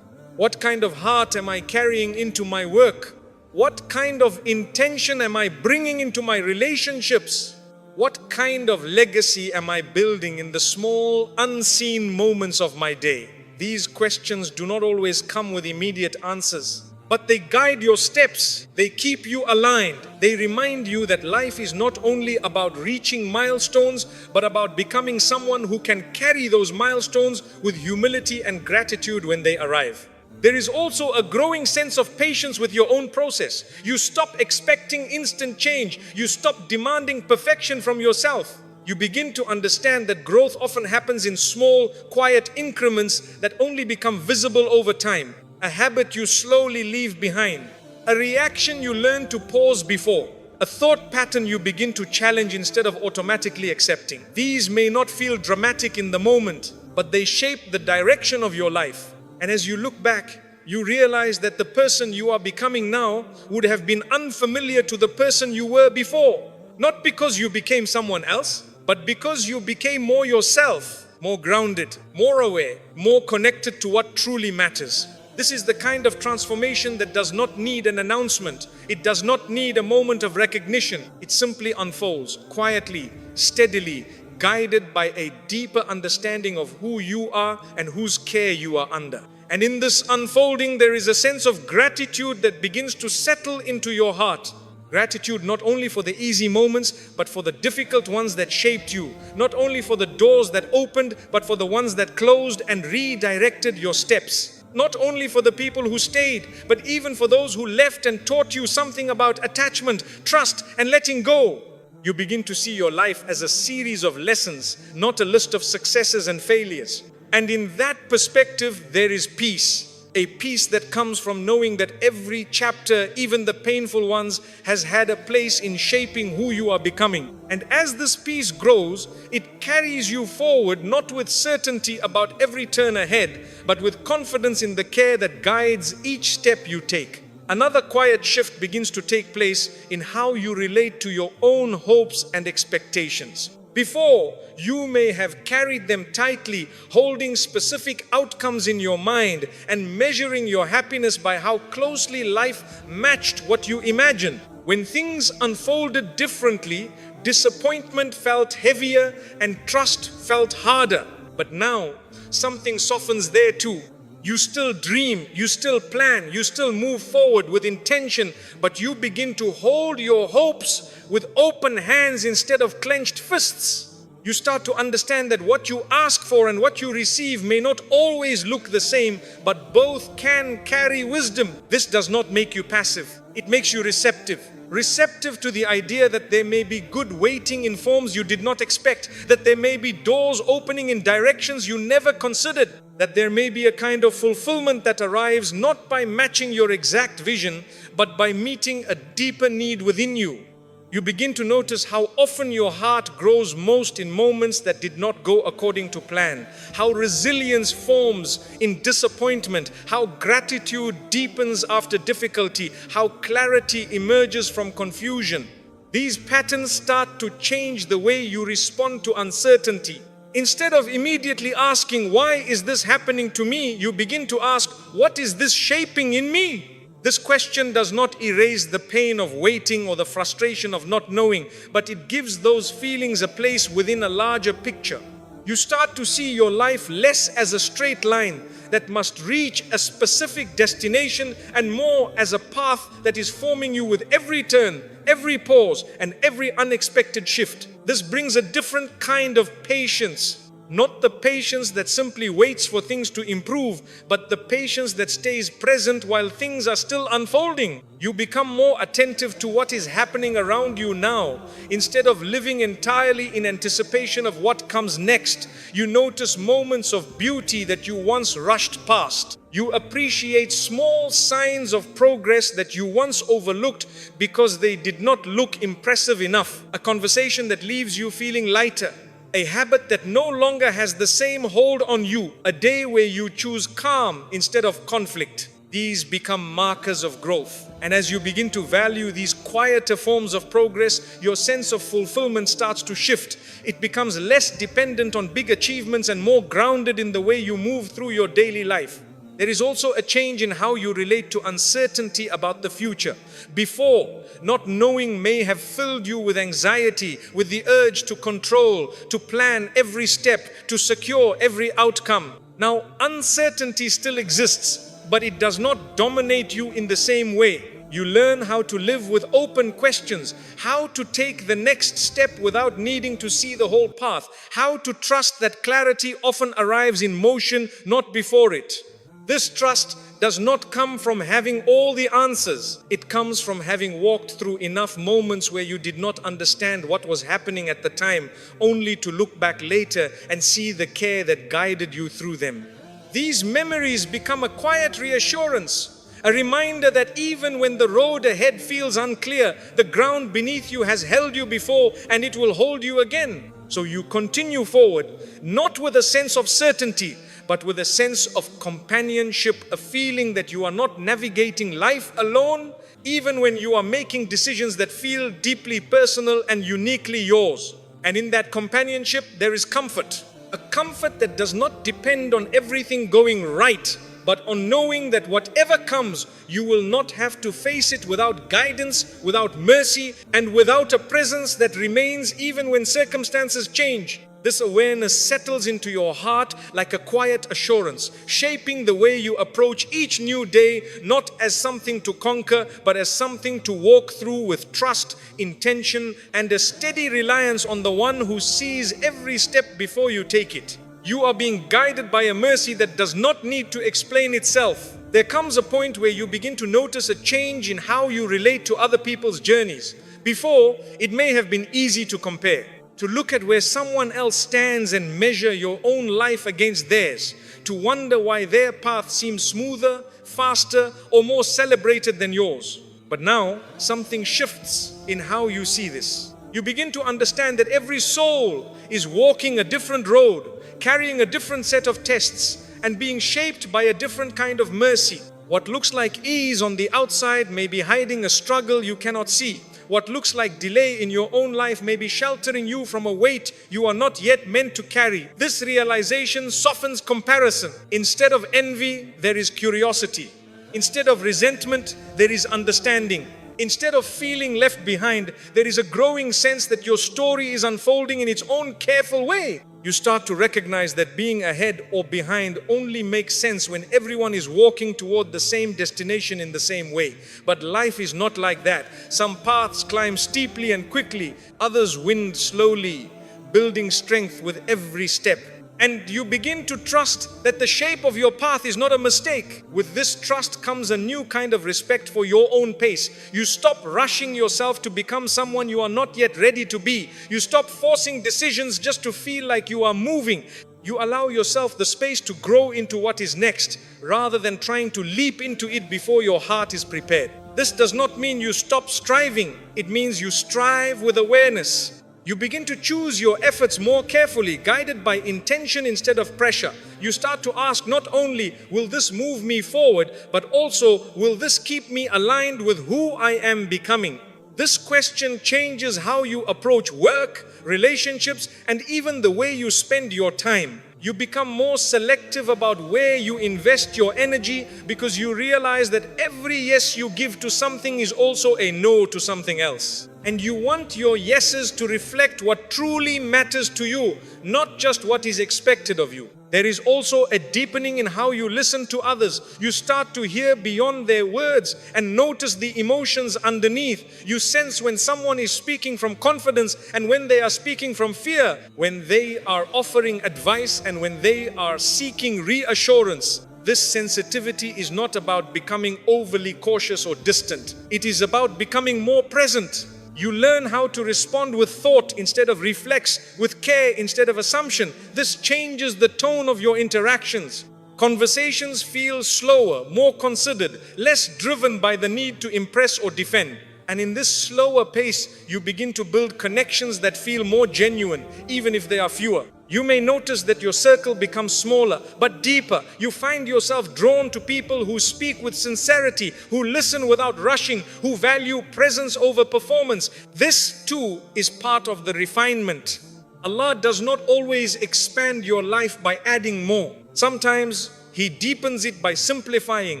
What kind of heart am I carrying into my work? What kind of intention am I bringing into my relationships? What kind of legacy am I building in the small, unseen moments of my day? These questions do not always come with immediate answers, but they guide your steps. They keep you aligned. They remind you that life is not only about reaching milestones, but about becoming someone who can carry those milestones with humility and gratitude when they arrive. There is also a growing sense of patience with your own process. You stop expecting instant change. You stop demanding perfection from yourself. You begin to understand that growth often happens in small, quiet increments that only become visible over time. A habit you slowly leave behind. A reaction you learn to pause before. A thought pattern you begin to challenge instead of automatically accepting. These may not feel dramatic in the moment, but they shape the direction of your life. And as you look back, you realize that the person you are becoming now would have been unfamiliar to the person you were before. Not because you became someone else, but because you became more yourself, more grounded, more aware, more connected to what truly matters. This is the kind of transformation that does not need an announcement. It does not need a moment of recognition. It simply unfolds quietly, steadily, guided by a deeper understanding of who you are and whose care you are under. And in this unfolding, there is a sense of gratitude that begins to settle into your heart. Gratitude not only for the easy moments, but for the difficult ones that shaped you. Not only for the doors that opened, but for the ones that closed and redirected your steps. Not only for the people who stayed, but even for those who left and taught you something about attachment, trust, and letting go. You begin to see your life as a series of lessons, not a list of successes and failures. And in that perspective, there is peace. A peace that comes from knowing that every chapter, even the painful ones, has had a place in shaping who you are becoming. And as this peace grows, it carries you forward not with certainty about every turn ahead, but with confidence in the care that guides each step you take. Another quiet shift begins to take place in how you relate to your own hopes and expectations. Before, you may have carried them tightly, holding specific outcomes in your mind and measuring your happiness by how closely life matched what you imagined. When things unfolded differently, disappointment felt heavier and trust felt harder. But now, something softens there too. You still dream, you still plan, you still move forward with intention, but you begin to hold your hopes with open hands instead of clenched fists. You start to understand that what you ask for and what you receive may not always look the same, but both can carry wisdom. This does not make you passive. It makes you receptive. Receptive to the idea that there may be good waiting in forms you did not expect, that there may be doors opening in directions you never considered, that there may be a kind of fulfillment that arrives not by matching your exact vision, but by meeting a deeper need within you. You begin to notice how often your heart grows most in moments that did not go according to plan, how resilience forms in disappointment, how gratitude deepens after difficulty, how clarity emerges from confusion. These patterns start to change the way you respond to uncertainty. Instead of immediately asking, "Why is this happening to me?" you begin to ask, "What is this shaping in me?" This question does not erase the pain of waiting or the frustration of not knowing, but it gives those feelings a place within a larger picture. You start to see your life less as a straight line that must reach a specific destination and more as a path that is forming you with every turn, every pause, and every unexpected shift. This brings a different kind of patience. Not the patience that simply waits for things to improve, but the patience that stays present while things are still unfolding. You become more attentive to what is happening around you now. Instead of living entirely in anticipation of what comes next, you notice moments of beauty that you once rushed past. You appreciate small signs of progress that you once overlooked because they did not look impressive enough. A conversation that leaves you feeling lighter. A habit that no longer has the same hold on you. A day where you choose calm instead of conflict. These become markers of growth. And as you begin to value these quieter forms of progress, your sense of fulfillment starts to shift. It becomes less dependent on big achievements and more grounded in the way you move through your daily life. There is also a change in how you relate to uncertainty about the future. Before, not knowing may have filled you with anxiety, with the urge to control, to plan every step, to secure every outcome. Now, uncertainty still exists, but it does not dominate you in the same way. You learn how to live with open questions, how to take the next step without needing to see the whole path, how to trust that clarity often arrives in motion, not before it. This trust does not come from having all the answers. It comes from having walked through enough moments where you did not understand what was happening at the time, only to look back later and see the care that guided you through them. These memories become a quiet reassurance, a reminder that even when the road ahead feels unclear, the ground beneath you has held you before and it will hold you again. So you continue forward, not with a sense of certainty, but with a sense of companionship, a feeling that you are not navigating life alone, even when you are making decisions that feel deeply personal and uniquely yours. And in that companionship, there is comfort. A comfort that does not depend on everything going right, but on knowing that whatever comes, you will not have to face it without guidance, without mercy, and without a presence that remains even when circumstances change. This awareness settles into your heart like a quiet assurance, shaping the way you approach each new day, not as something to conquer, but as something to walk through with trust, intention, and a steady reliance on the one who sees every step before you take it. You are being guided by a mercy that does not need to explain itself. There comes a point where you begin to notice a change in how you relate to other people's journeys. Before, it may have been easy to compare, to look at where someone else stands and measure your own life against theirs, to wonder why their path seems smoother, faster, or more celebrated than yours. But now, something shifts in how you see this. You begin to understand that every soul is walking a different road, carrying a different set of tests, and being shaped by a different kind of mercy. What looks like ease on the outside may be hiding a struggle you cannot see. What looks like delay in your own life may be sheltering you from a weight you are not yet meant to carry. This realization softens comparison. Instead of envy, there is curiosity. Instead of resentment, there is understanding. Instead of feeling left behind, there is a growing sense that your story is unfolding in its own careful way. You start to recognize that being ahead or behind only makes sense when everyone is walking toward the same destination in the same way. But life is not like that. Some paths climb steeply and quickly, others wind slowly, building strength with every step. And you begin to trust that the shape of your path is not a mistake. With this trust comes a new kind of respect for your own pace. You stop rushing yourself to become someone you are not yet ready to be. You stop forcing decisions just to feel like you are moving. You allow yourself the space to grow into what is next, rather than trying to leap into it before your heart is prepared. This does not mean you stop striving. It means you strive with awareness. You begin to choose your efforts more carefully, guided by intention instead of pressure. You start to ask not only, will this move me forward, but also, will this keep me aligned with who I am becoming? This question changes how you approach work, relationships, and even the way you spend your time. You become more selective about where you invest your energy because you realize that every yes you give to something is also a no to something else. And you want your yeses to reflect what truly matters to you, not just what is expected of you. There is also a deepening in how you listen to others. You start to hear beyond their words and notice the emotions underneath. You sense when someone is speaking from confidence and when they are speaking from fear, when they are offering advice and when they are seeking reassurance. This sensitivity is not about becoming overly cautious or distant. It is about becoming more present. You learn how to respond with thought instead of reflex, with care instead of assumption. This changes the tone of your interactions. Conversations feel slower, more considered, less driven by the need to impress or defend. And in this slower pace, you begin to build connections that feel more genuine, even if they are fewer. You may notice that your circle becomes smaller, but deeper. You find yourself drawn to people who speak with sincerity, who listen without rushing, who value presence over performance. This too is part of the refinement. Allah does not always expand your life by adding more. Sometimes He deepens it by simplifying.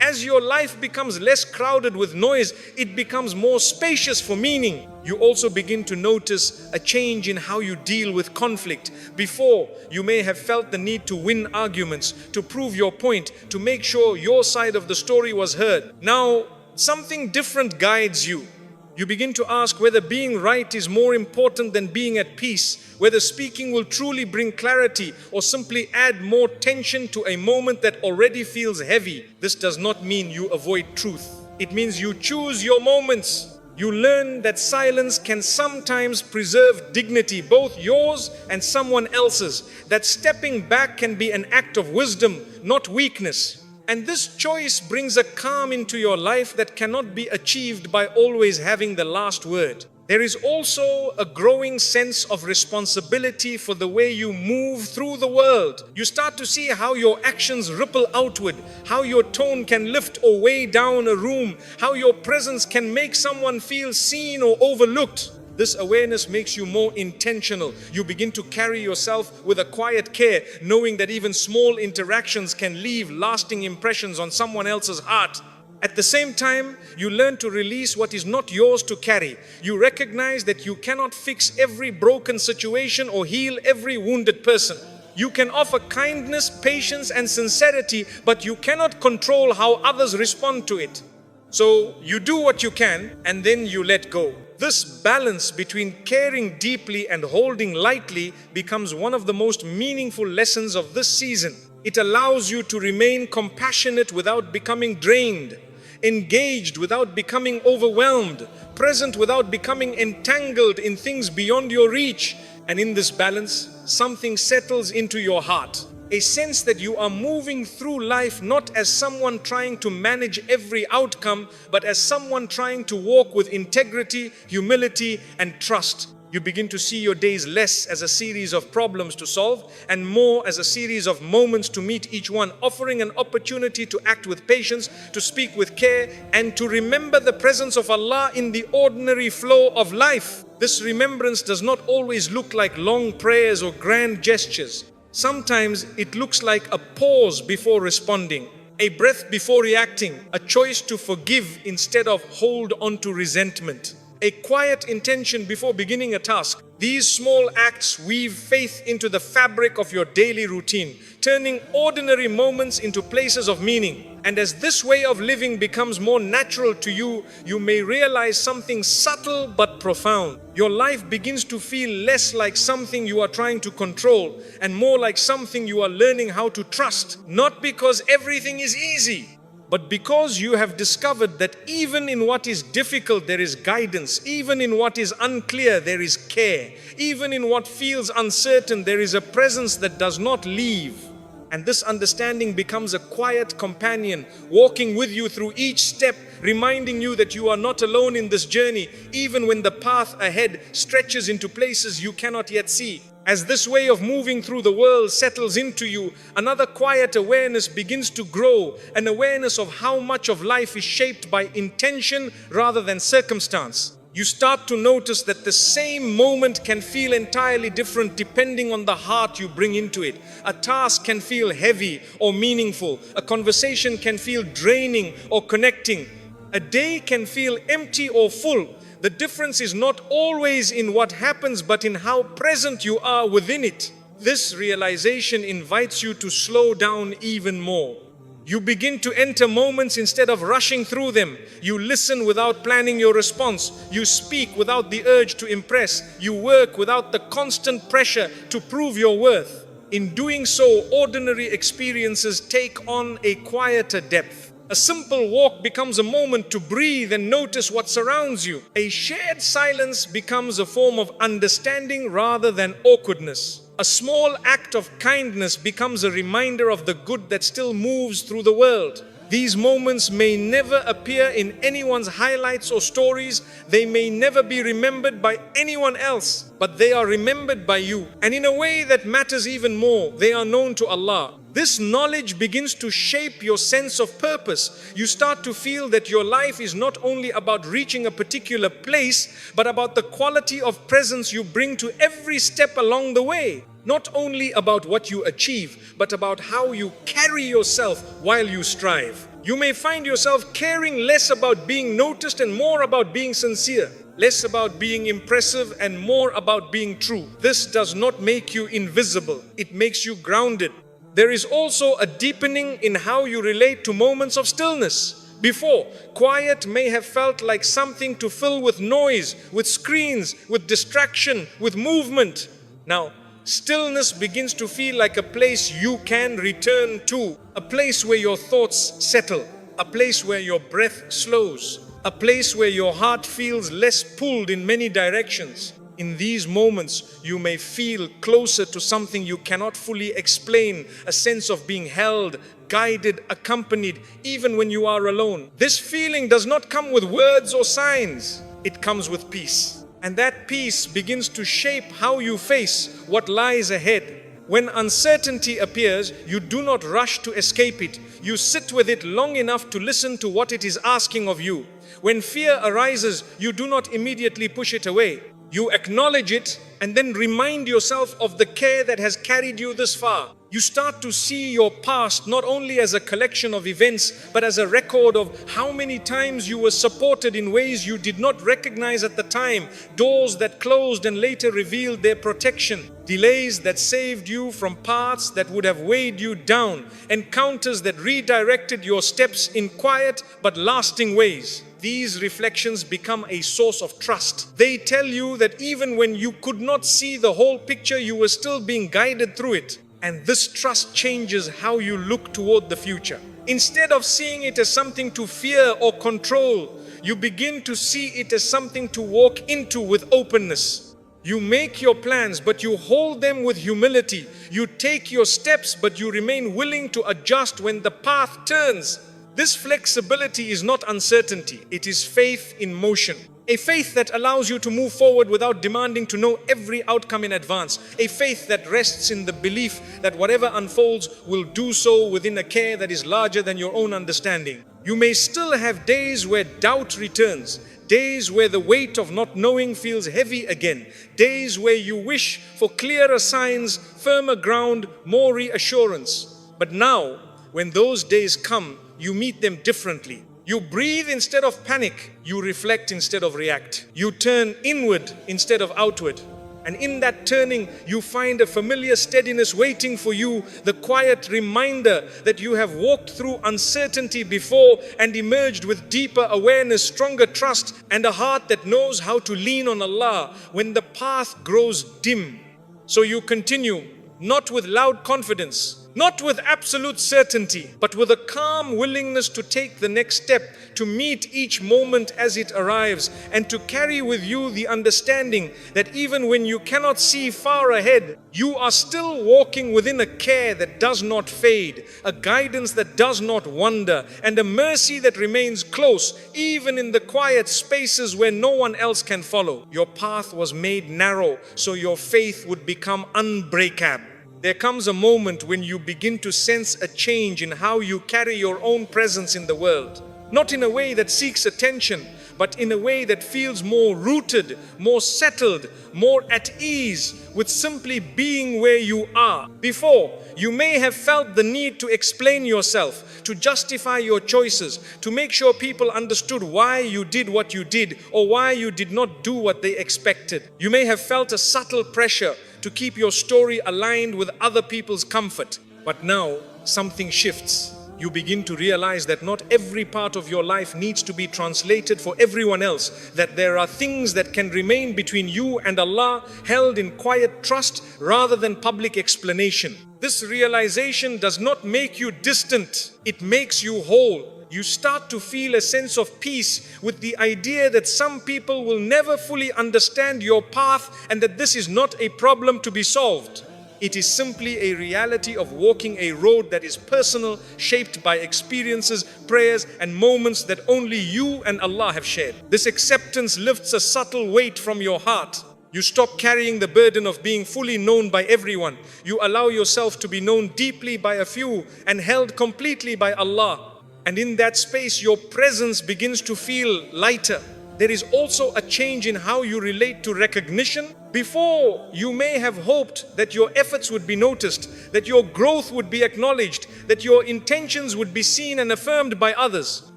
As your life becomes less crowded with noise, it becomes more spacious for meaning. You also begin to notice a change in how you deal with conflict. Before, you may have felt the need to win arguments, to prove your point, to make sure your side of the story was heard. Now, something different guides you. You begin to ask whether being right is more important than being at peace, whether speaking will truly bring clarity or simply add more tension to a moment that already feels heavy. This does not mean you avoid truth. It means you choose your moments. You learn that silence can sometimes preserve dignity, both yours and someone else's. That stepping back can be an act of wisdom, not weakness. And this choice brings a calm into your life that cannot be achieved by always having the last word. There is also a growing sense of responsibility for the way you move through the world. You start to see how your actions ripple outward, how your tone can lift or weigh down a room, how your presence can make someone feel seen or overlooked. This awareness makes you more intentional. You begin to carry yourself with a quiet care, knowing that even small interactions can leave lasting impressions on someone else's heart. At the same time, you learn to release what is not yours to carry. You recognize that you cannot fix every broken situation or heal every wounded person. You can offer kindness, patience, and sincerity, but you cannot control how others respond to it. So you do what you can, and then you let go. This balance between caring deeply and holding lightly becomes one of the most meaningful lessons of this season. It allows you to remain compassionate without becoming drained, engaged without becoming overwhelmed, present without becoming entangled in things beyond your reach. And in this balance, something settles into your heart. A sense that you are moving through life not as someone trying to manage every outcome, but as someone trying to walk with integrity, humility, and trust. You begin to see your days less as a series of problems to solve and more as a series of moments to meet each one, offering an opportunity to act with patience, to speak with care, and to remember the presence of Allah in the ordinary flow of life. This remembrance does not always look like long prayers or grand gestures. Sometimes it looks like a pause before responding, a breath before reacting, a choice to forgive instead of hold on to resentment, a quiet intention before beginning a task. These small acts weave faith into the fabric of your daily routine, turning ordinary moments into places of meaning. And as this way of living becomes more natural to you, you may realize something subtle but profound. Your life begins to feel less like something you are trying to control and more like something you are learning how to trust. Not because everything is easy, but because you have discovered that even in what is difficult, there is guidance. Even in what is unclear, there is care. Even in what feels uncertain, there is a presence that does not leave. And this understanding becomes a quiet companion, walking with you through each step, reminding you that you are not alone in this journey, even when the path ahead stretches into places you cannot yet see. As this way of moving through the world settles into you, another quiet awareness begins to grow, an awareness of how much of life is shaped by intention rather than circumstance. You start to notice that the same moment can feel entirely different depending on the heart you bring into it. A task can feel heavy or meaningful. A conversation can feel draining or connecting. A day can feel empty or full. The difference is not always in what happens, but in how present you are within it. This realization invites you to slow down even more. You begin to enter moments instead of rushing through them. You listen without planning your response. You speak without the urge to impress. You work without the constant pressure to prove your worth. In doing so, ordinary experiences take on a quieter depth. A simple walk becomes a moment to breathe and notice what surrounds you. A shared silence becomes a form of understanding rather than awkwardness. A small act of kindness becomes a reminder of the good that still moves through the world. These moments may never appear in anyone's highlights or stories. They may never be remembered by anyone else, but they are remembered by you. And in a way that matters even more, they are known to Allah. This knowledge begins to shape your sense of purpose. You start to feel that your life is not only about reaching a particular place, but about the quality of presence you bring to every step along the way. Not only about what you achieve, but about how you carry yourself while you strive. You may find yourself caring less about being noticed and more about being sincere. Less about being impressive and more about being true. This does not make you invisible. It makes you grounded. There is also a deepening in how you relate to moments of stillness. Before, quiet may have felt like something to fill with noise, with screens, with distraction, with movement. Now, stillness begins to feel like a place you can return to, a place where your thoughts settle, a place where your breath slows, a place where your heart feels less pulled in many directions. In these moments, you may feel closer to something you cannot fully explain, a sense of being held, guided, accompanied, even when you are alone. This feeling does not come with words or signs. It comes with peace. And that peace begins to shape how you face what lies ahead. When uncertainty appears, you do not rush to escape it. You sit with it long enough to listen to what it is asking of you. When fear arises, you do not immediately push it away. You acknowledge it and then remind yourself of the care that has carried you this far. You start to see your past not only as a collection of events, but as a record of how many times you were supported in ways you did not recognize at the time, doors that closed and later revealed their protection, delays that saved you from paths that would have weighed you down, encounters that redirected your steps in quiet but lasting ways. These reflections become a source of trust. They tell you that even when you could not see the whole picture, you were still being guided through it. And this trust changes how you look toward the future. Instead of seeing it as something to fear or control, you begin to see it as something to walk into with openness. You make your plans, but you hold them with humility. You take your steps, but you remain willing to adjust when the path turns. This flexibility is not uncertainty, it is faith in motion. A faith that allows you to move forward without demanding to know every outcome in advance. A faith that rests in the belief that whatever unfolds will do so within a care that is larger than your own understanding. You may still have days where doubt returns, days where the weight of not knowing feels heavy again, days where you wish for clearer signs, firmer ground, more reassurance. But now, when those days come, you meet them differently. You breathe instead of panic. You reflect instead of react. You turn inward instead of outward. And in that turning, you find a familiar steadiness waiting for you, the quiet reminder that you have walked through uncertainty before and emerged with deeper awareness, stronger trust, and a heart that knows how to lean on Allah when the path grows dim. So you continue, not with loud confidence, not with absolute certainty, but with a calm willingness to take the next step, to meet each moment as it arrives, and to carry with you the understanding that even when you cannot see far ahead, you are still walking within a care that does not fade, a guidance that does not wander, and a mercy that remains close, even in the quiet spaces where no one else can follow. Your path was made narrow, so your faith would become unbreakable. There comes a moment when you begin to sense a change in how you carry your own presence in the world. Not in a way that seeks attention, but in a way that feels more rooted, more settled, more at ease with simply being where you are. Before, you may have felt the need to explain yourself, to justify your choices, to make sure people understood why you did what you did or why you did not do what they expected. You may have felt a subtle pressure to keep your story aligned with other people's comfort. But now, something shifts. You begin to realize that not every part of your life needs to be translated for everyone else, that there are things that can remain between you and Allah, held in quiet trust rather than public explanation. This realization does not make you distant, it makes you whole. You start to feel a sense of peace with the idea that some people will never fully understand your path and that this is not a problem to be solved. It is simply a reality of walking a road that is personal, shaped by experiences, prayers, and moments that only you and Allah have shared. This acceptance lifts a subtle weight from your heart. You stop carrying the burden of being fully known by everyone. You allow yourself to be known deeply by a few and held completely by Allah. And in that space, your presence begins to feel lighter. There is also a change in how you relate to recognition. Before, you may have hoped that your efforts would be noticed, that your growth would be acknowledged, that your intentions would be seen and affirmed by others.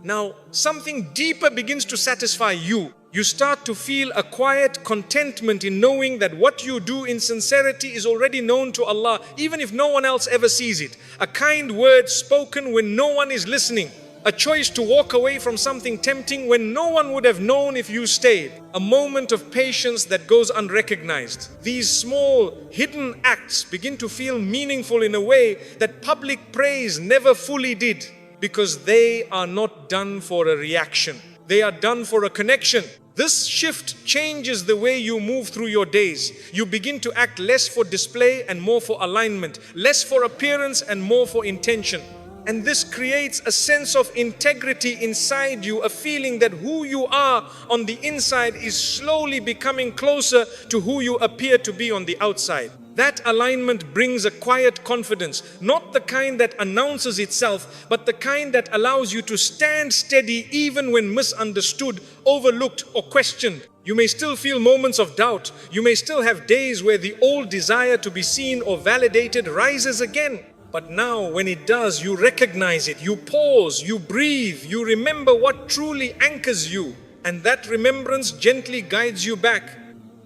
Now, something deeper begins to satisfy you. You start to feel a quiet contentment in knowing that what you do in sincerity is already known to Allah, even if no one else ever sees it. A kind word spoken when no one is listening. A choice to walk away from something tempting when no one would have known if you stayed. A moment of patience that goes unrecognized. These small, hidden acts begin to feel meaningful in a way that public praise never fully did, because they are not done for a reaction. They are done for a connection. This shift changes the way you move through your days. You begin to act less for display and more for alignment, less for appearance and more for intention. And this creates a sense of integrity inside you, a feeling that who you are on the inside is slowly becoming closer to who you appear to be on the outside. That alignment brings a quiet confidence, not the kind that announces itself, but the kind that allows you to stand steady even when misunderstood, overlooked, or questioned. You may still feel moments of doubt. You may still have days where the old desire to be seen or validated rises again. But now, when it does, you recognize it, you pause, you breathe, you remember what truly anchors you, and that remembrance gently guides you back.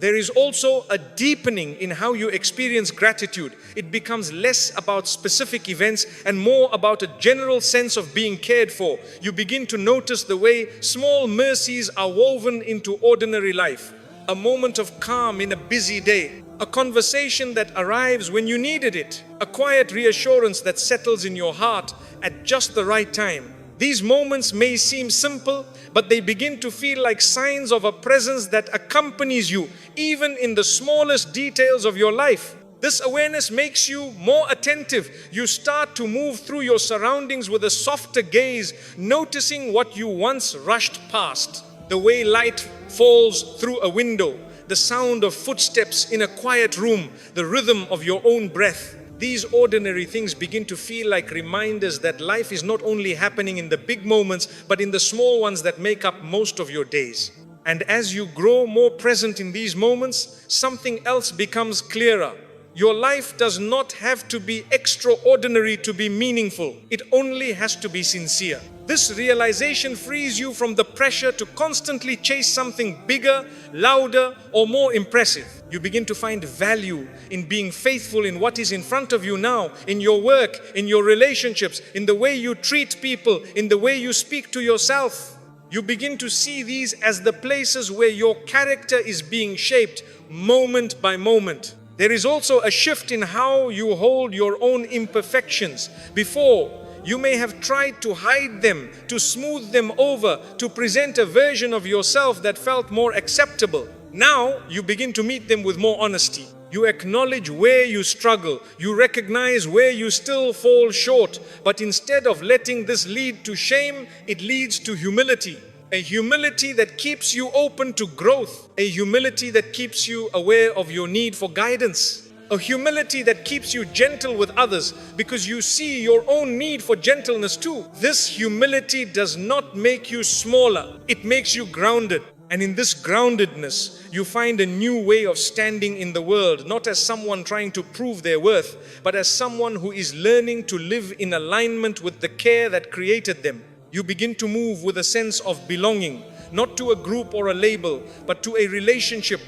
There is also a deepening in how you experience gratitude. It becomes less about specific events and more about a general sense of being cared for. You begin to notice the way small mercies are woven into ordinary life. A moment of calm in a busy day. A conversation that arrives when you needed it. A quiet reassurance that settles in your heart at just the right time. These moments may seem simple, but they begin to feel like signs of a presence that accompanies you, even in the smallest details of your life. This awareness makes you more attentive. You start to move through your surroundings with a softer gaze, noticing what you once rushed past. The way light falls through a window, the sound of footsteps in a quiet room, the rhythm of your own breath. These ordinary things begin to feel like reminders that life is not only happening in the big moments, but in the small ones that make up most of your days. And as you grow more present in these moments, something else becomes clearer. Your life does not have to be extraordinary to be meaningful. It only has to be sincere. This realization frees you from the pressure to constantly chase something bigger, louder, or more impressive. You begin to find value in being faithful in what is in front of you now, in your work, in your relationships, in the way you treat people, in the way you speak to yourself. You begin to see these as the places where your character is being shaped moment by moment. There is also a shift in how you hold your own imperfections. Before, you may have tried to hide them, to smooth them over, to present a version of yourself that felt more acceptable. Now, you begin to meet them with more honesty. You acknowledge where you struggle. You recognize where you still fall short. But instead of letting this lead to shame, it leads to humility. A humility that keeps you open to growth. A humility that keeps you aware of your need for guidance. A humility that keeps you gentle with others because you see your own need for gentleness too. This humility does not make you smaller. It makes you grounded. And in this groundedness, you find a new way of standing in the world, not as someone trying to prove their worth, but as someone who is learning to live in alignment with the care that created them. You begin to move with a sense of belonging, not to a group or a label, but to a relationship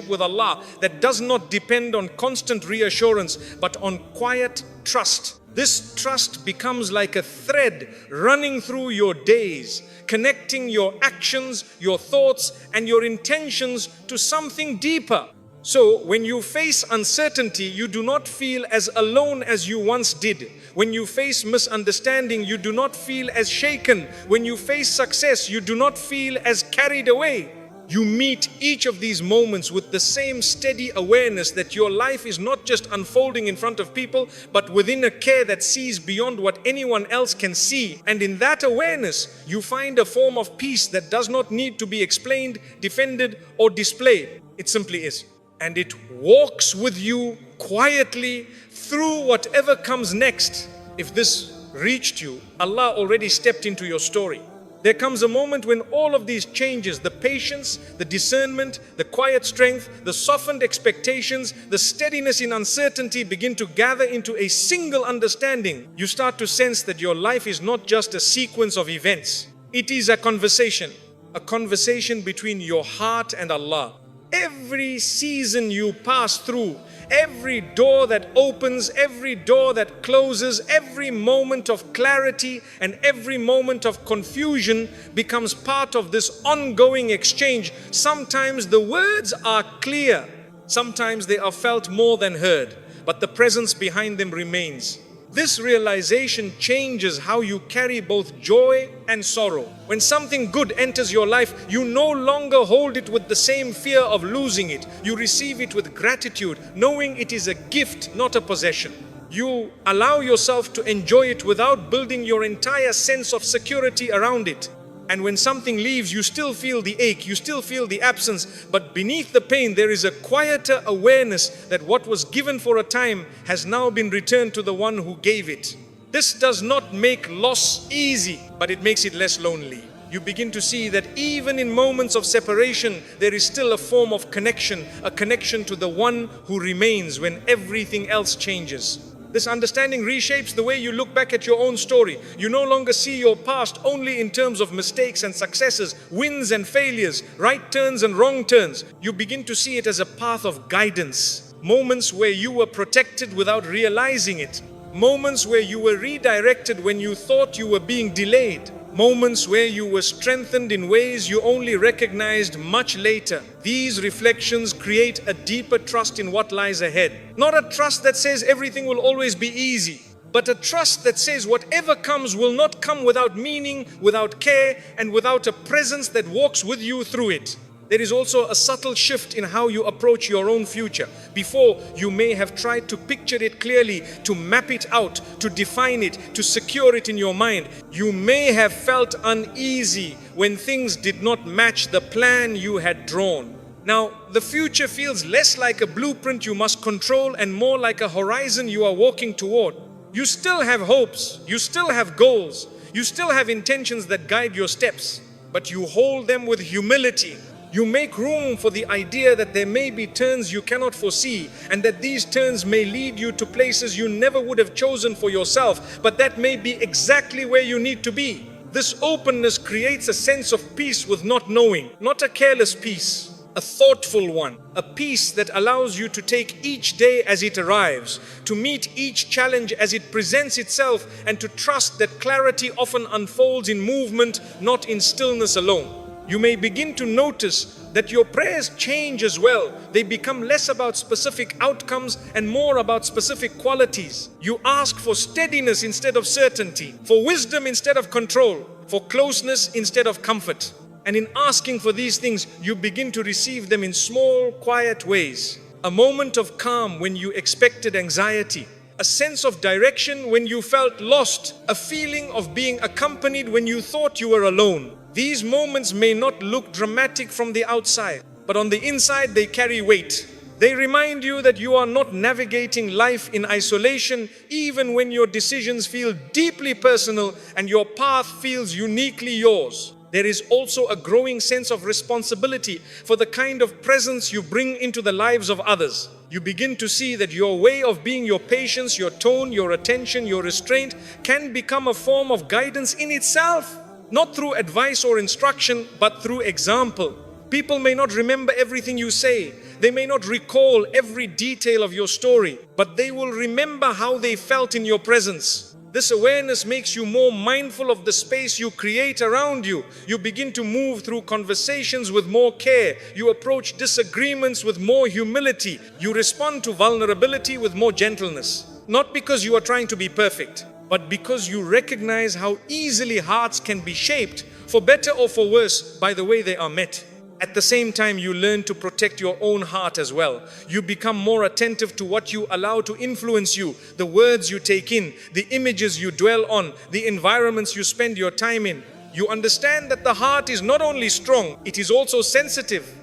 with Allah that does not depend on constant reassurance, but on quiet trust. This trust becomes like a thread running through your days, connecting your actions, your thoughts, and your intentions to something deeper. So, when you face uncertainty, you do not feel as alone as you once did. When you face misunderstanding, you do not feel as shaken. When you face success, you do not feel as carried away. You meet each of these moments with the same steady awareness that your life is not just unfolding in front of people, but within a care that sees beyond what anyone else can see. And in that awareness, you find a form of peace that does not need to be explained, defended, or displayed. It simply is. And it walks with you quietly through whatever comes next. If this reached you, Allah already stepped into your story. There comes a moment when all of these changes, the patience, the discernment, the quiet strength, the softened expectations, the steadiness in uncertainty begin to gather into a single understanding. You start to sense that your life is not just a sequence of events. It is a conversation between your heart and Allah. Every season you pass through, Every door that opens, every door that closes, every moment of clarity and every moment of confusion becomes part of this ongoing exchange. Sometimes the words are clear, sometimes they are felt more than heard, but the presence behind them remains. This realization changes how you carry both joy and sorrow. When something good enters your life, you no longer hold it with the same fear of losing it. You receive it with gratitude, knowing it is a gift, not a possession. You allow yourself to enjoy it without building your entire sense of security around it. And when something leaves, you still feel the ache, you still feel the absence, but beneath the pain there is a quieter awareness that what was given for a time has now been returned to the one who gave it. This does not make loss easy, but it makes it less lonely. You begin to see that even in moments of separation, there is still a form of connection, a connection to the one who remains when everything else changes. This understanding reshapes the way you look back at your own story. You no longer see your past only in terms of mistakes and successes, wins and failures, right turns and wrong turns. You begin to see it as a path of guidance. Moments where you were protected without realizing it. Moments where you were redirected when you thought you were being delayed. Moments where you were strengthened in ways you only recognized much later. These reflections create a deeper trust in what lies ahead. Not a trust that says everything will always be easy, but a trust that says whatever comes will not come without meaning, without care, and without a presence that walks with you through it. There is also a subtle shift in how you approach your own future. Before, you may have tried to picture it clearly, to map it out, to define it, to secure it in your mind. You may have felt uneasy when things did not match the plan you had drawn. Now, the future feels less like a blueprint you must control and more like a horizon you are walking toward. You still have hopes, you still have goals, you still have intentions that guide your steps, but you hold them with humility. You make room for the idea that there may be turns you cannot foresee, and that these turns may lead you to places you never would have chosen for yourself, but that may be exactly where you need to be. This openness creates a sense of peace with not knowing, not a careless peace, a thoughtful one, a peace that allows you to take each day as it arrives, to meet each challenge as it presents itself, and to trust that clarity often unfolds in movement, not in stillness alone. You may begin to notice that your prayers change as well. They become less about specific outcomes and more about specific qualities. You ask for steadiness instead of certainty, for wisdom instead of control, for closeness instead of comfort. And in asking for these things, you begin to receive them in small, quiet ways. A moment of calm when you expected anxiety. A sense of direction when you felt lost. A feeling of being accompanied when you thought you were alone. These moments may not look dramatic from the outside, but on the inside they carry weight. They remind you that you are not navigating life in isolation, even when your decisions feel deeply personal and your path feels uniquely yours. There is also a growing sense of responsibility for the kind of presence you bring into the lives of others. You begin to see that your way of being, your patience, your tone, your attention, your restraint can become a form of guidance in itself. Not through advice or instruction, but through example. People may not remember everything you say. They may not recall every detail of your story, but they will remember how they felt in your presence. This awareness makes you more mindful of the space you create around you. You begin to move through conversations with more care. You approach disagreements with more humility. You respond to vulnerability with more gentleness. Not because you are trying to be perfect, but because you recognize how easily hearts can be shaped, for better or for worse, by the way they are met. At the same time, you learn to protect your own heart as well. You become more attentive to what you allow to influence you, the words you take in, the images you dwell on, the environments you spend your time in. You understand that the heart is not only strong, it is also sensitive.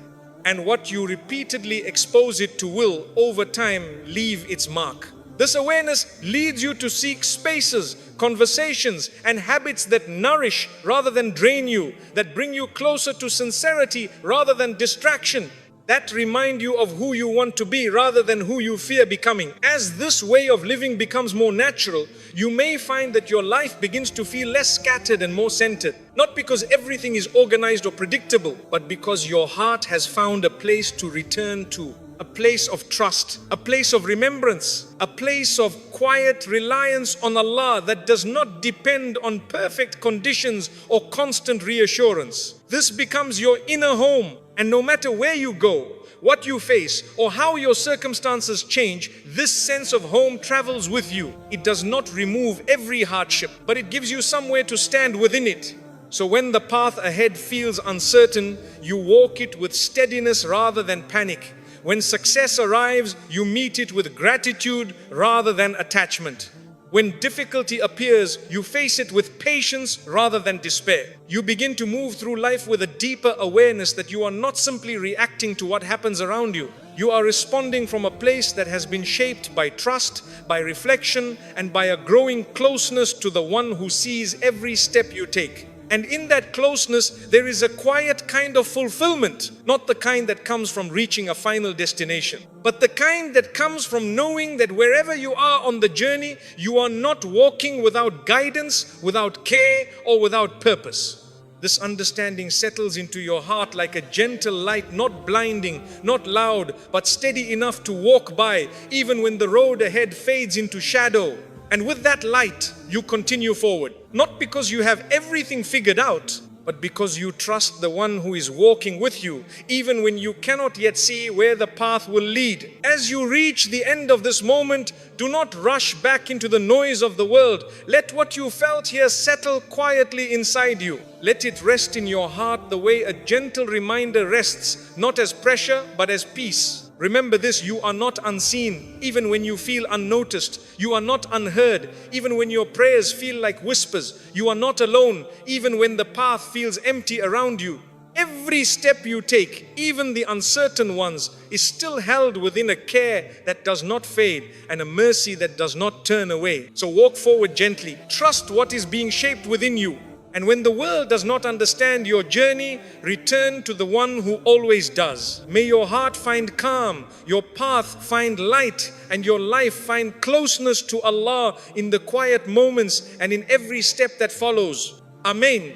And what you repeatedly expose it to will, over time, leave its mark. This awareness leads you to seek spaces, conversations, and habits that nourish rather than drain you, that bring you closer to sincerity rather than distraction, that remind you of who you want to be rather than who you fear becoming. As this way of living becomes more natural, you may find that your life begins to feel less scattered and more centered. Not because everything is organized or predictable, but because your heart has found a place to return to. a place of trust, a place of remembrance, a place of quiet reliance on Allah that does not depend on perfect conditions or constant reassurance. This becomes your inner home, and no matter where you go, what you face, or how your circumstances change, this sense of home travels with you. It does not remove every hardship, but it gives you somewhere to stand within it. So when the path ahead feels uncertain, you walk it with steadiness rather than panic. When success arrives, you meet it with gratitude rather than attachment. When difficulty appears, you face it with patience rather than despair. You begin to move through life with a deeper awareness that you are not simply reacting to what happens around you. You are responding from a place that has been shaped by trust, by reflection, and by a growing closeness to the one who sees every step you take. And in that closeness, there is a quiet kind of fulfillment, not the kind that comes from reaching a final destination, but the kind that comes from knowing that wherever you are on the journey, you are not walking without guidance, without care, or without purpose. This understanding settles into your heart like a gentle light, not blinding, not loud, but steady enough to walk by, even when the road ahead fades into shadow. And with that light, you continue forward, not because you have everything figured out, but because you trust the one who is walking with you, even when you cannot yet see where the path will lead. As you reach the end of this moment, do not rush back into the noise of the world. Let what you felt here settle quietly inside you. Let it rest in your heart the way a gentle reminder rests, not as pressure, but as peace. Remember this: you are not unseen, even when you feel unnoticed. You are not unheard, even when your prayers feel like whispers. You are not alone, even when the path feels empty around you. Every step you take, even the uncertain ones, is still held within a care that does not fade and a mercy that does not turn away. So walk forward gently. Trust what is being shaped within you. And when the world does not understand your journey, return to the one who always does. May your heart find calm, your path find light, and your life find closeness to Allah in the quiet moments and in every step that follows. Amen.